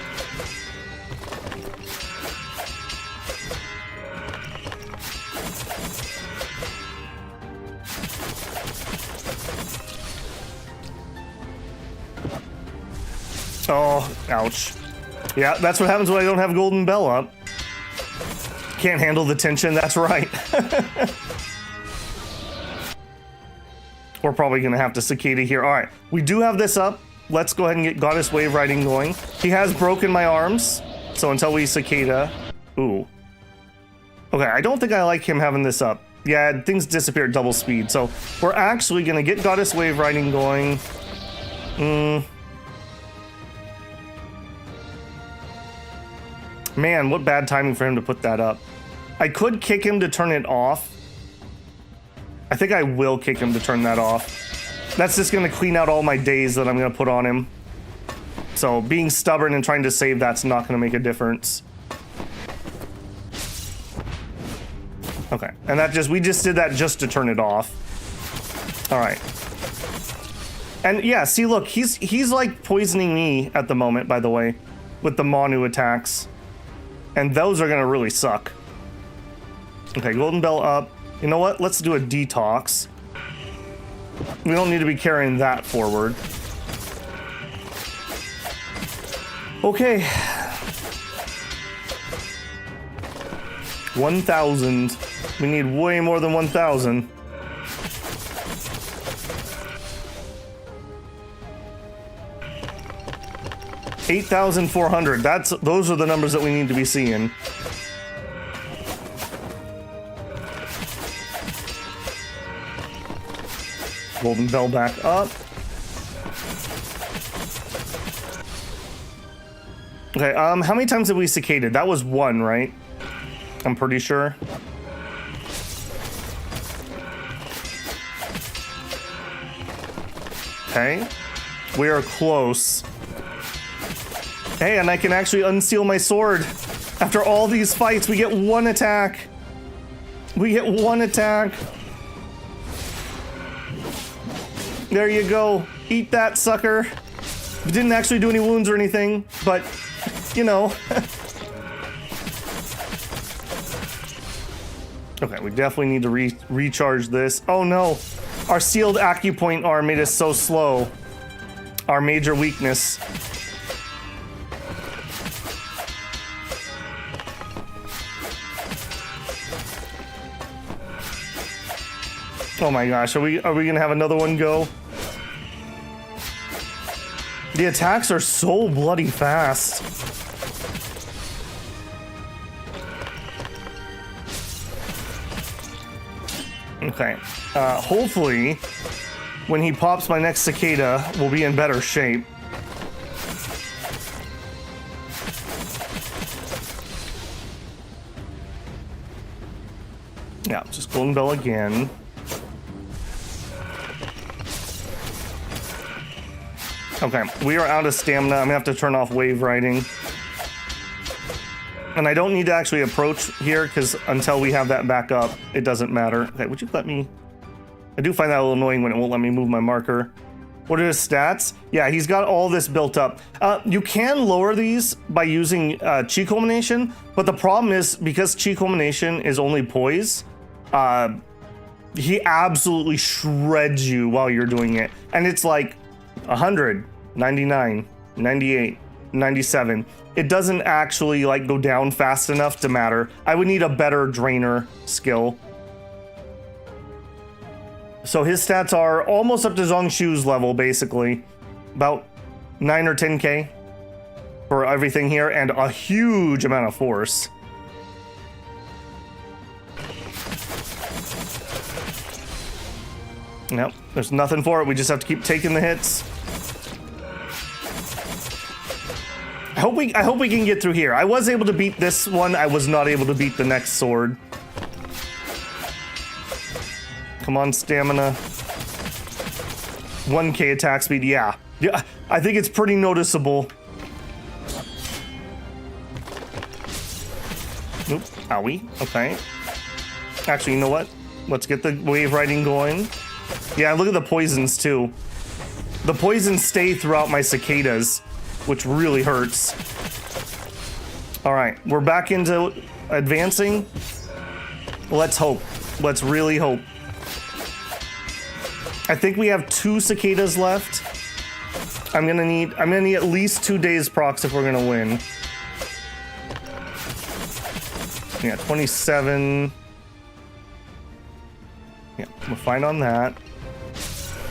A: Oh, ouch. Yeah, that's what happens when I don't have Golden Bell up. Can't handle the tension, that's right. We're probably gonna have to Cicada here. All right, we do have this up. Let's go ahead and get Goddess Wave Riding going. He has broken my arms, so until we Cicada... Ooh. Okay, I don't think I like him having this up. Yeah, things disappear at double speed. So we're actually gonna get Goddess Wave Riding going. Man, what bad timing for him to put that up. I could kick him to turn it off. I think I will kick him to turn that off. That's just gonna clean out all my days that I'm gonna put on him. So being stubborn and trying to save that's not gonna make a difference. Okay, and we just did that just to turn it off. All right. And yeah, see, look, he's like poisoning me at the moment, by the way, with the Manu attacks. And those are gonna really suck. Okay, Golden Bell up. You know what? Let's do a detox. We don't need to be carrying that forward. Okay. 1,000. We need way more than 1,000. $8,400. Those are the numbers that we need to be seeing. Golden Bell back up. Okay, how many times have we cicated? That was one, right? I'm pretty sure. Okay. We are close. Hey, and I can actually unseal my sword. After all these fights, we get one attack. We get one attack. There you go. Eat that, sucker. It didn't actually do any wounds or anything, but, you know. Okay, we definitely need to recharge this. Oh no, our sealed acupoint arm made us so slow. Our major weakness. Oh my gosh, are we gonna have another one go? The attacks are so bloody fast. Okay, hopefully when he pops my next cicada, we'll be in better shape. Yeah, just Golden Bell again. Okay, we are out of stamina. I'm gonna have to turn off wave riding. And I don't need to actually approach here because until we have that back up, it doesn't matter. Okay, would you let me? I do find that a little annoying when it won't let me move my marker. What are his stats? Yeah, he's got all this built up. You can lower these by using Chi Culmination, but the problem is because Chi Culmination is only poise, he absolutely shreds you while you're doing it. And it's like 100, 99, 98, 97. It doesn't actually like go down fast enough to matter. I would need a better drainer skill. So his stats are almost up to Zhongshu's level, basically. About 9 or 10k for everything here, and a huge amount of force. Nope, there's nothing for it. We just have to keep taking the hits. I hope we can get through here. I was able to beat this one. I was not able to beat the next sword. Come on, stamina. 1k attack speed, yeah. Yeah, I think it's pretty noticeable. Oop, owie, okay. Actually, you know what? Let's get the wave riding going. Yeah, look at the poisons too. The poisons stay throughout my cicadas, which really hurts. All right, we're back into advancing. Let's hope. Let's really hope. I think we have 2 cicadas left. I'm gonna need at least 2 days procs if we're gonna win. Yeah, 27. Yeah, we're fine on that.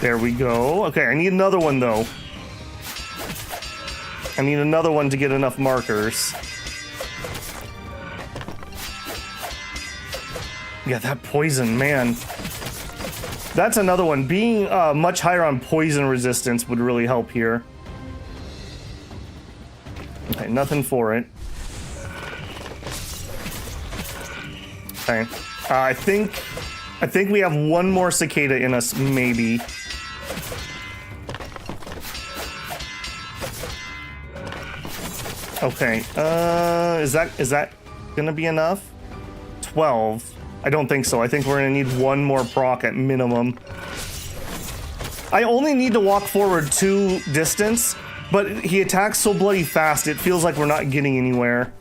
A: There we go. Okay, I need another one though. I need another one to get enough markers. Yeah, that poison, man. That's another one. Being much higher on poison resistance would really help here. Okay, nothing for it. Okay, I think we have one more cicada in us, maybe. Okay, is that gonna be enough? 12. I don't think so. I think we're gonna need one more proc at minimum. I only need to walk forward 2 distance, but he attacks so bloody fast, it feels like we're not getting anywhere.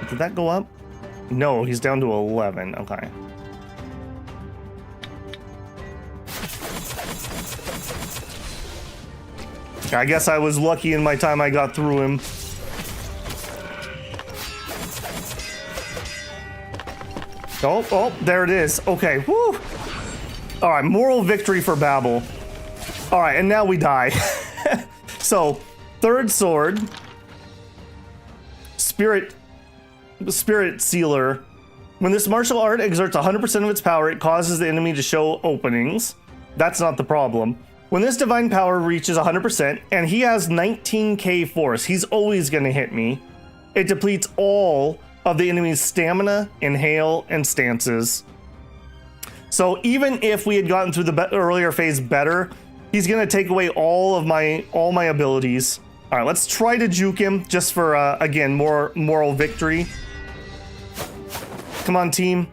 A: Did that go up? No, he's down to 11. Okay. I guess I was lucky in my time I got through him. Oh, there it is. Okay, woo! All right, moral victory for Babel. All right, and now we die. So, third sword, Spirit Sealer. When this martial art exerts 100% of its power, it causes the enemy to show openings. That's not the problem. When this divine power reaches 100%, and he has 19k force, he's always going to hit me. It depletes all of the enemy's stamina, inhale, and stances. So even if we had gotten through the earlier phase better, he's going to take away all my abilities. All right, let's try to juke him just for again more moral victory. Come on, team.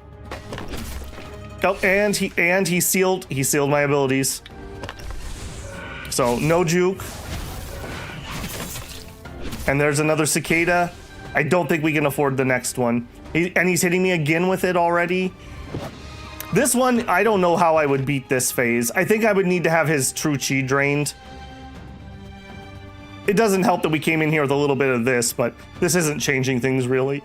A: Oh, and he sealed my abilities. So no juke. And there's another cicada. I don't think we can afford the next one. And he's hitting me again with it already. This one, I don't know how I would beat this phase. I think I would need to have his true chi drained. It doesn't help that we came in here with a little bit of this, but this isn't changing things really.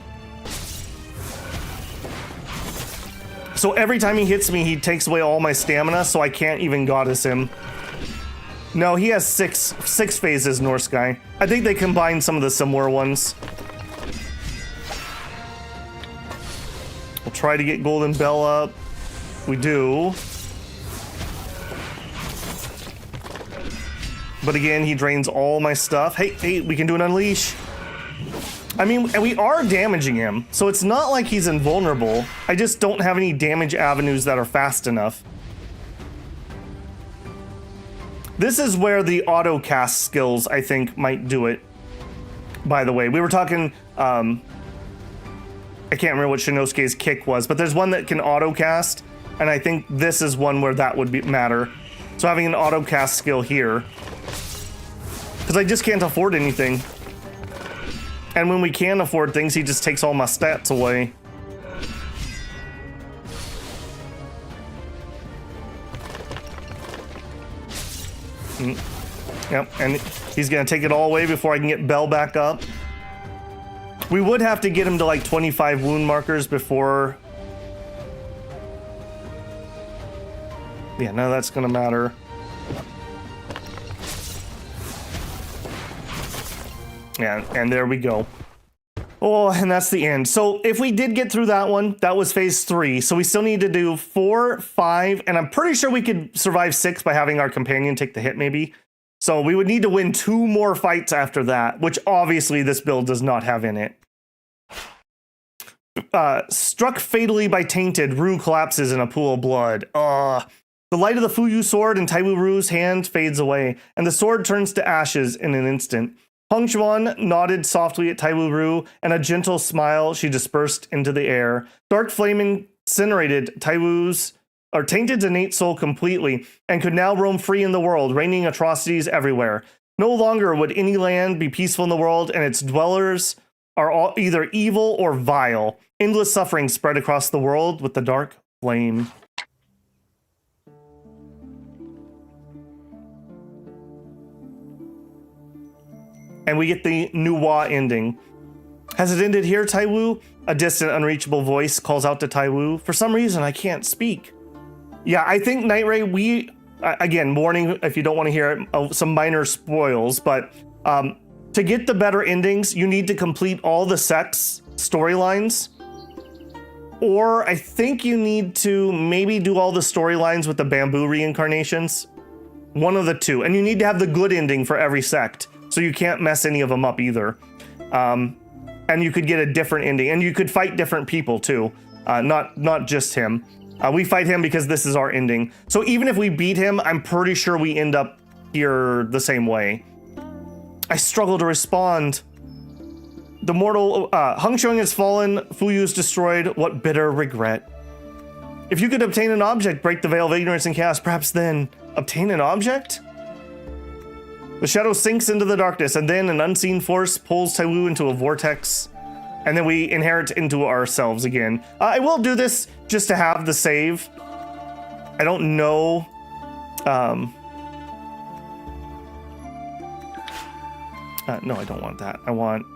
A: So every time he hits me, he takes away all my stamina, so I can't even goddess him. No, he has six phases, Norse guy. I think they combined some of the similar ones. We'll try to get Golden Bell up. We do. But again, he drains all my stuff. Hey, we can do an unleash. I mean, and we are damaging him, so it's not like he's invulnerable. I just don't have any damage avenues that are fast enough. This is where the auto cast skills, I think, might do it. By the way, we were talking, I can't remember what Shinosuke's kick was, but there's one that can auto cast, and I think this is one where that would matter. So having an auto cast skill here, because I just can't afford anything. And when we can afford things, he just takes all my stats away. Yep, and he's gonna take it all away before I can get Bell back up. We would have to get him to like 25 wound markers before. Yeah, none of that's gonna matter. Yeah, and there we go. Oh, and that's the end. So if we did get through that one, that was phase 3. So we still need to do 4, 5, and I'm pretty sure we could survive 6 by having our companion take the hit maybe. So we would need to win 2 more fights after that, which obviously this build does not have in it. Struck fatally by Tainted, Rue collapses in a pool of blood. The light of the Fuyu sword in Taiwu Ru's hand fades away, and the sword turns to ashes in an instant. Hong Chuan nodded softly at Taiwu Ru, and a gentle smile she dispersed into the air. Dark flame incinerated Tainted's innate soul completely, and could now roam free in the world, raining atrocities everywhere. No longer would any land be peaceful in the world, and its dwellers are all either evil or vile. Endless suffering spread across the world with the dark flame. And we get the Nuwa ending. Has it ended here, Taiwu? A distant, unreachable voice calls out to Taiwu. For some reason, I can't speak. Yeah, I think Night Ray, again, warning if you don't want to hear some minor spoils, but to get the better endings, you need to complete all the sect's storylines. Or I think you need to maybe do all the storylines with the bamboo reincarnations. One of the two. And you need to have the good ending for every sect. So you can't mess any of them up either. And you could get a different ending. And you could fight different people too. Not just him. We fight him because this is our ending. So even if we beat him, I'm pretty sure we end up here the same way. I struggle to respond. The mortal Hung Shuang has fallen, Fuyu is destroyed, what bitter regret. If you could obtain an object, break the veil of ignorance and chaos, perhaps then obtain an object? The shadow sinks into the darkness, and then an unseen force pulls Taiwu into a vortex, and then we inherit into ourselves again. I will do this just to have the save. I don't know. No, I don't want that. I want...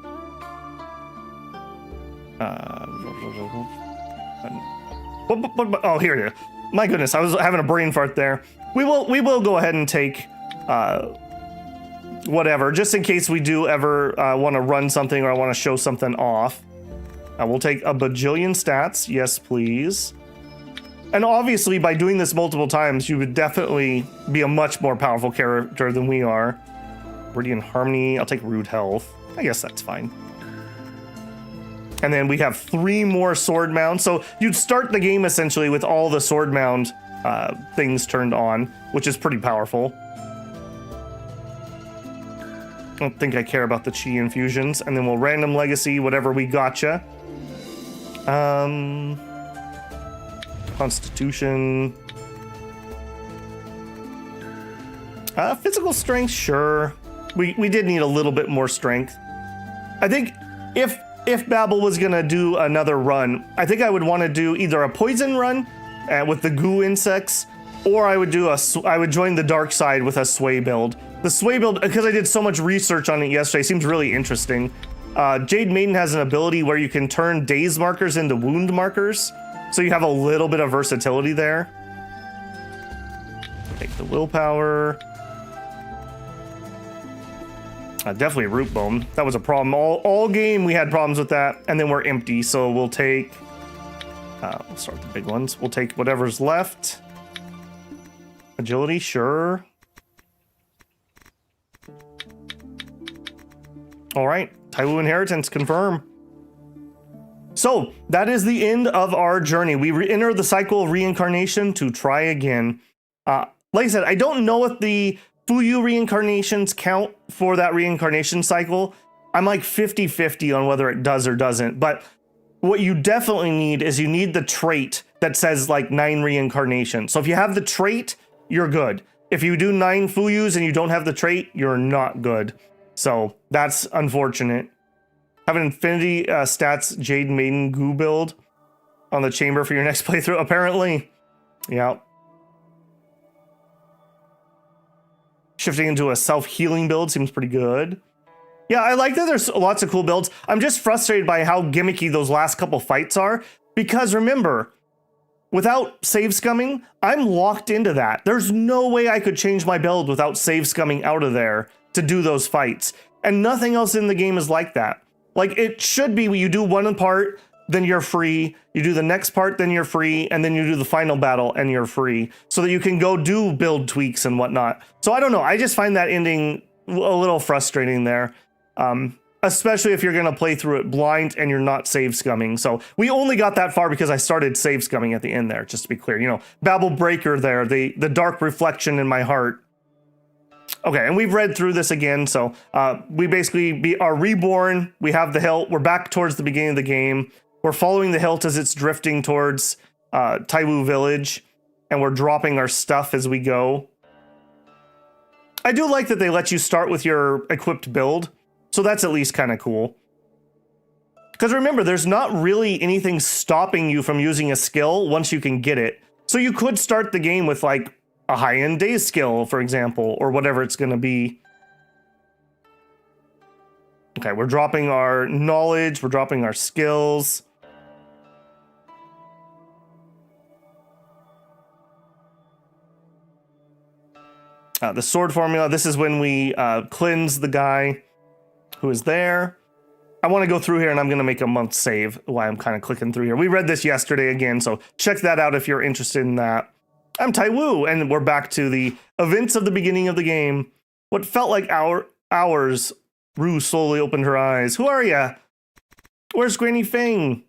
A: oh, here it is. My goodness, I was having a brain fart there. We will go ahead and take whatever, just in case we do ever want to run something or I want to show something off. We'll take a bajillion stats. Yes, please. And obviously, by doing this multiple times, you would definitely be a much more powerful character than we are. Radiant Harmony. I'll take Rude Health. I guess that's fine. And then we have 3 more sword mounds. So you'd start the game essentially with all the sword mound things turned on, which is pretty powerful. I don't think I care about the chi infusions. And then we'll random legacy whatever we gotcha. Constitution. Physical strength, sure. We did need a little bit more strength. I think if Babel was gonna do another run, I think I would want to do either a poison run with the goo insects, or I would join the dark side with a sway build. The sway build, because I did so much research on it yesterday, seems really interesting. Jade Maiden has an ability where you can turn daze markers into wound markers, so you have a little bit of versatility there. Take the willpower. Definitely root bone. That was a problem. All game we had problems with that, and then we're empty, so we'll take... we'll start with the big ones. We'll take whatever's left. Agility, sure. All right, Taiwu Inheritance, confirm. So, that is the end of our journey. We enter the cycle of reincarnation to try again. Like I said, I don't know if the Fuyu reincarnations count for that reincarnation cycle. I'm like 50-50 on whether it does or doesn't, but what you definitely need is you need the trait that says like 9 reincarnations. So if you have the trait, you're good. If you do 9 Fuyus and you don't have the trait, you're not good. So that's unfortunate. Have an Infinity Stats Jade Maiden Goo build on the chamber for your next playthrough, apparently. Yeah. Shifting into a self-healing build seems pretty good. Yeah, I like that there's lots of cool builds. I'm just frustrated by how gimmicky those last couple fights are. Because remember, without save scumming, I'm locked into that. There's no way I could change my build without save scumming out of there to do those fights. And nothing else in the game is like that. Like, it should be you do one part, then you're free. You do the next part, then you're free. And then you do the final battle and you're free. So that you can go do build tweaks and whatnot. So I don't know. I just find that ending a little frustrating there. Especially if you're going to play through it blind and you're not save scumming. So we only got that far because I started save scumming at the end there, just to be clear. You know, Babel Breaker there, the dark reflection in my heart. Okay, and we've read through this again, so we basically are reborn. We have the hilt. We're back towards the beginning of the game. We're following the hilt as it's drifting towards Taiwu Village, and we're dropping our stuff as we go. I do like that they let you start with your equipped build, so that's at least kind of cool. Because remember, there's not really anything stopping you from using a skill once you can get it. So you could start the game with like a high-end daze skill, for example, or whatever it's going to be. Okay, we're dropping our knowledge, we're dropping our skills. The sword formula, this is when we cleanse the guy who is there. I want to go through here and I'm going to make a month save while I'm kind of clicking through here. We read this yesterday again, so check that out if you're interested in that. I'm Taiwu, and we're back to the events of the beginning of the game. What felt like hours, Rue slowly opened her eyes. Who are ya? Where's Granny Fang?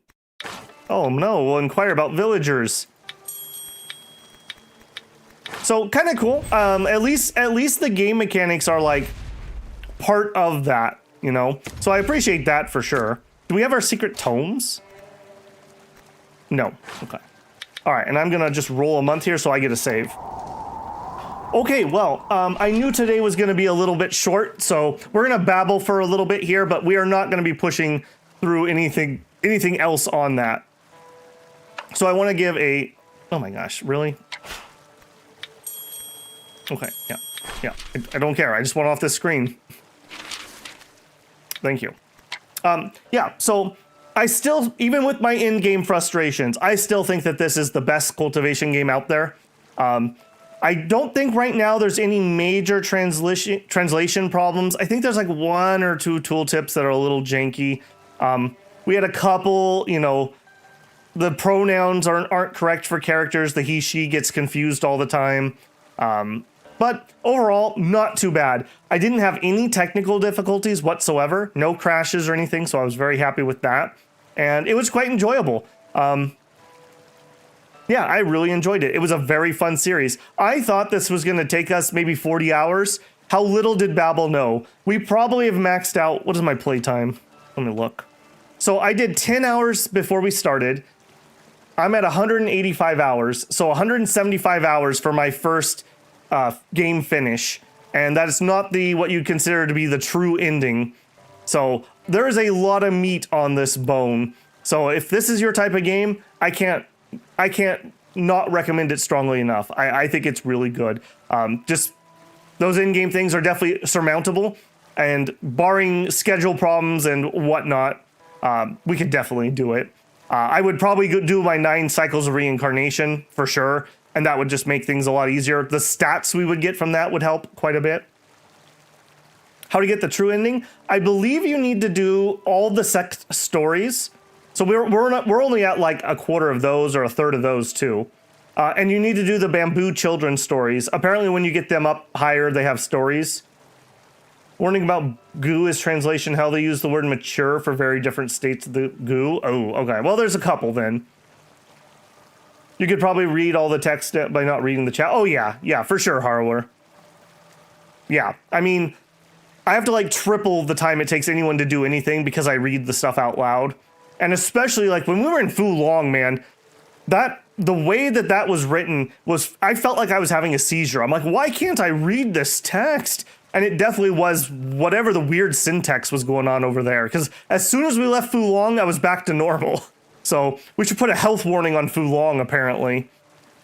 A: Oh no, we'll inquire about villagers. So kind of cool. At least the game mechanics are like part of that, you know? So I appreciate that for sure. Do we have our secret tomes? No. Okay. All right, and I'm gonna just roll a month here so I get a save. Okay, well, I knew today was gonna be a little bit short, so we're gonna babble for a little bit here, but we are not gonna be pushing through anything else on that. So I wanna give a, oh my gosh, really? Okay, yeah, I don't care, I just want off this screen. Thank you. Yeah, so I still, even with my in-game frustrations, I still think that this is the best cultivation game out there. I don't think right now there's any major translation problems. I think there's like 1 or 2 tooltips that are a little janky. We had a couple, you know, the pronouns aren't correct for characters. The he, she gets confused all the time. But overall, not too bad. I didn't have any technical difficulties whatsoever, no crashes or anything, so I was very happy with that. And it was quite enjoyable. Yeah, I really enjoyed it. It was a very fun series. I thought this was going to take us maybe 40 hours. How little did Babel know? We probably have maxed out. What is my playtime? Let me look. So I did 10 hours before we started. I'm at 185 hours, so 175 hours for my first game finish, and that is not what you'd consider to be the true ending. So there is a lot of meat on this bone. So if this is your type of game, I can't not recommend it strongly enough. I think it's really good. Just those in-game things are definitely surmountable, and barring schedule problems and whatnot, we could definitely do it. I would probably do my 9 cycles of reincarnation for sure, and that would just make things a lot easier. The stats we would get from that would help quite a bit. How to get the true ending? I believe you need to do all the sect stories. So we're only at like a quarter of those or a third of those too. And you need to do the bamboo children stories. Apparently when you get them up higher, they have stories. Warning about goo is translation, how they use the word mature for very different states of the goo. Oh, okay. Well, there's a couple then. You could probably read all the text by not reading the chat. Oh, yeah, for sure, Harler. Yeah, I mean, I have to like triple the time it takes anyone to do anything because I read the stuff out loud. And especially like when we were in Fulong, man, the way that was written was, I felt like I was having a seizure. I'm like, why can't I read this text? And it definitely was whatever the weird syntax was going on over there. Because as soon as we left Fulong, I was back to normal. So we should put a health warning on Fulong, apparently.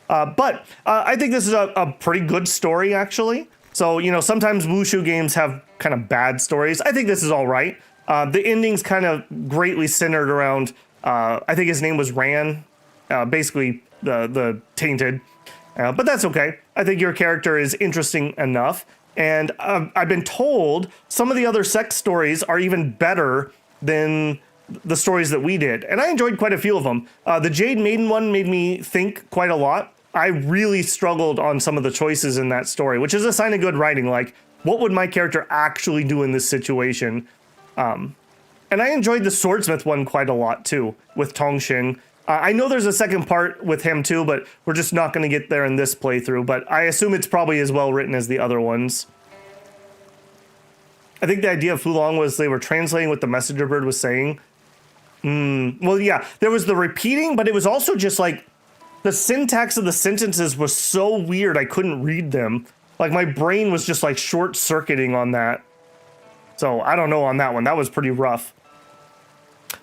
A: But I think this is a pretty good story, actually. So, you know, sometimes Wushu games have kind of bad stories. I think this is all right. The ending's kind of greatly centered around, I think his name was Ran, basically the Tainted. But that's okay. I think your character is interesting enough. And I've been told some of the other sect stories are even better than the stories that we did. And I enjoyed quite a few of them. The Jade Maiden one made me think quite a lot. I really struggled on some of the choices in that story, which is a sign of good writing. Like, what would my character actually do in this situation? And I enjoyed the Swordsmith one quite a lot too, with Tongxing. I know there's a second part with him too, but we're just not going to get there in this playthrough. But I assume it's probably as well written as the other ones. I think the idea of Fulong was they were translating what the messenger bird was saying. Well, yeah, there was the repeating, but it was also just like the syntax of the sentences was so weird I couldn't read them. Like my brain was just like short-circuiting on that. So I don't know on that one. That was pretty rough.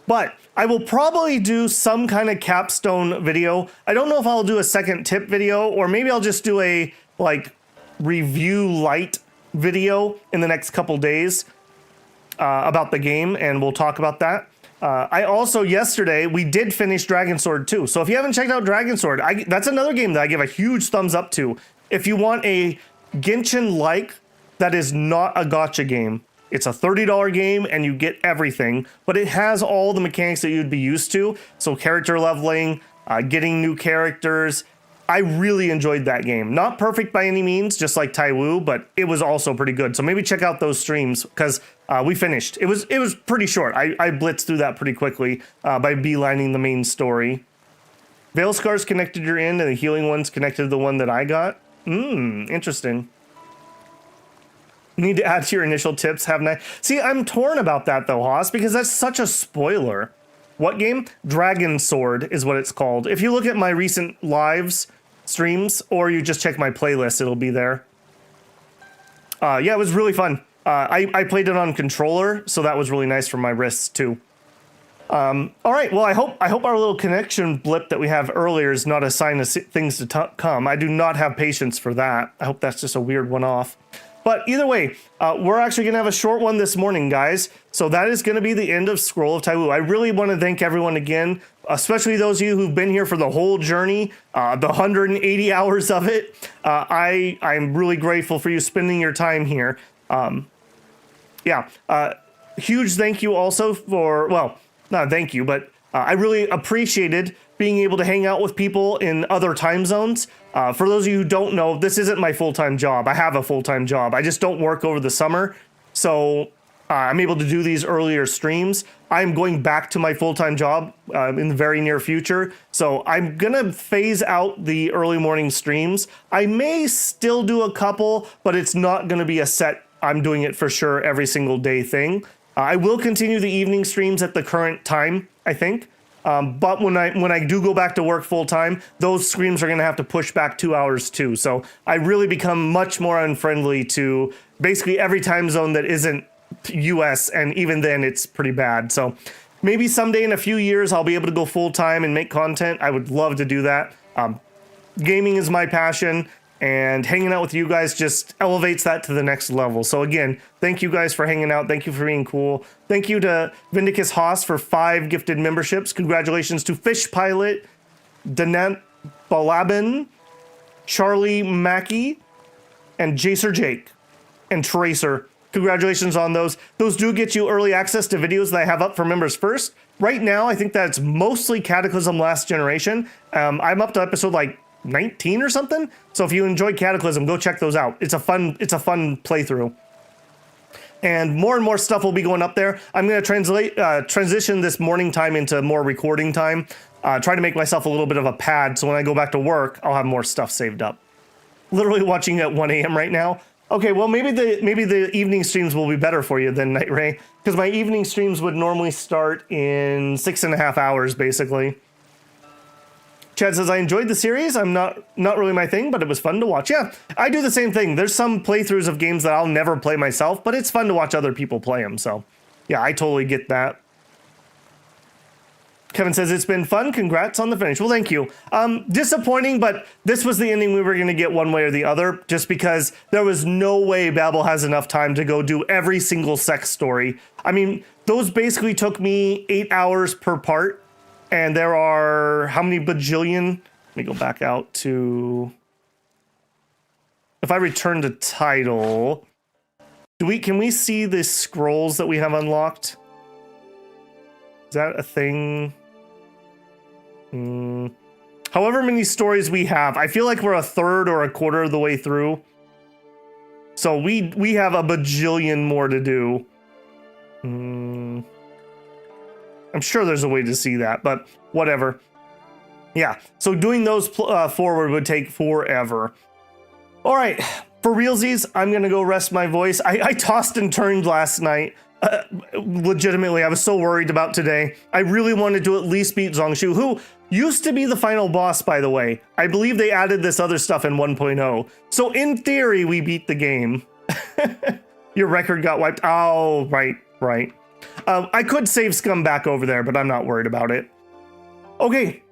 A: But I will probably do some kind of capstone video. I don't know if I'll do a second tip video, or maybe I'll just do a like review light video in the next couple days about the game, and we'll talk about that. I also, yesterday, we did finish Dragon Sword 2. So if you haven't checked out Dragon Sword, that's another game that I give a huge thumbs up to. If you want a Genshin-like that is not a gacha game, It's a $30 game and you get everything, but it has all the mechanics that you'd be used to. So character leveling, getting new characters. I really enjoyed that game. Not perfect by any means, just like Taiwu, but it was also pretty good. So maybe check out those streams because we finished. It was pretty short. I blitzed through that pretty quickly by beelining the main story. Veil Scars connected your end and the healing one's connected to the one that I got. Interesting. Need to add to your initial tips, haven't I? See, I'm torn about that though, Haas, because that's such a spoiler. What game? Dragon Sword is what it's called. If you look at my recent streams, or you just check my playlist, it'll be there. Yeah, it was really fun. I played it on controller, so that was really nice for my wrists too. All right, well, I hope our little connection blip that we have earlier is not a sign of things to come. I do not have patience for that. I hope that's just a weird one-off. But either way, we're actually going to have a short one this morning, guys. So that is going to be the end of Scroll of Taiwu. I really want to thank everyone again, especially those of you who've been here for the whole journey, the 180 hours of it. I'm really grateful for you spending your time here. Huge thank you also for, well, not thank you, but I really appreciated being able to hang out with people in other time zones. For those of you who don't know, this isn't my full-time job. I have a full-time job. I just don't work over the summer. So I'm able to do these earlier streams. I'm going back to my full-time job in the very near future. So I'm going to phase out the early morning streams. I may still do a couple, but it's not going to be a set, I'm doing it for sure every single day thing. I will continue the evening streams at the current time, I think. But when I do go back to work full time, those streams are going to have to push back 2 hours too. So I really become much more unfriendly to basically every time zone that isn't US, and even then it's pretty bad. So maybe someday in a few years I'll be able to go full time and make content. I would love to do that. Gaming is my passion, and hanging out with you guys just elevates that to the next level. So again, thank you guys for hanging out. Thank you for being cool. Thank you to Vindicus Haas for 5 gifted memberships. Congratulations to Fish Pilot, Danant Balabin, Charlie Mackey, and Jacer Jake, and Tracer. Congratulations on those. Those do get you early access to videos that I have up for members first. Right now, I think that's mostly Cataclysm Last Generation. I'm up to episode like 19 or something. So if you enjoyed Cataclysm, go check those out. It's a fun playthrough. And more stuff will be going up there. I'm going to transition this morning time into more recording time. Try to make myself a little bit of a pad, so when I go back to work, I'll have more stuff saved up. Literally watching at 1 a.m. right now. Okay, well maybe the evening streams will be better for you than Night Ray, because my evening streams would normally start in 6.5 hours, basically. Chad says, I enjoyed the series. I'm not really my thing, but it was fun to watch. Yeah, I do the same thing. There's some playthroughs of games that I'll never play myself, but it's fun to watch other people play them. So yeah, I totally get that. Kevin says, it's been fun. Congrats on the finish. Well, thank you. Disappointing, but this was the ending we were going to get one way or the other, just because there was no way Babel has enough time to go do every single sex story. I mean, those basically took me 8 hours per part. And there are how many bajillion? Let me go back out to, if I return to title, can we see the scrolls that we have unlocked? Is that a thing? However many stories we have, I feel like we're a third or a quarter of the way through. So we have a bajillion more to do. I'm sure there's a way to see that, but whatever. Yeah, so doing those forward would take forever. All right, for realsies, I'm going to go rest my voice. I tossed and turned last night. Legitimately, I was so worried about today. I really wanted to at least beat Zongshu, who used to be the final boss, by the way. I believe they added this other stuff in 1.0. So in theory, we beat the game. Your record got wiped. Oh, right. I could save Scum back over there, but I'm not worried about it. Okay.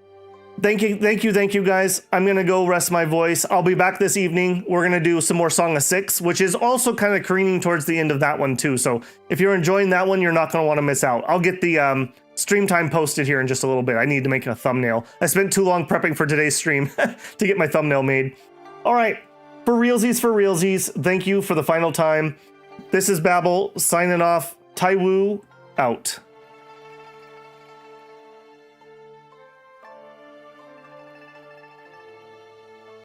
A: Thank you, guys. I'm going to go rest my voice. I'll be back this evening. We're going to do some more Song of Six, which is also kind of careening towards the end of that one, too. So if you're enjoying that one, you're not going to want to miss out. I'll get the stream time posted here in just a little bit. I need to make a thumbnail. I spent too long prepping for today's stream to get my thumbnail made. All right. For realsies, thank you for the final time. This is Babel signing off. Taiwu out.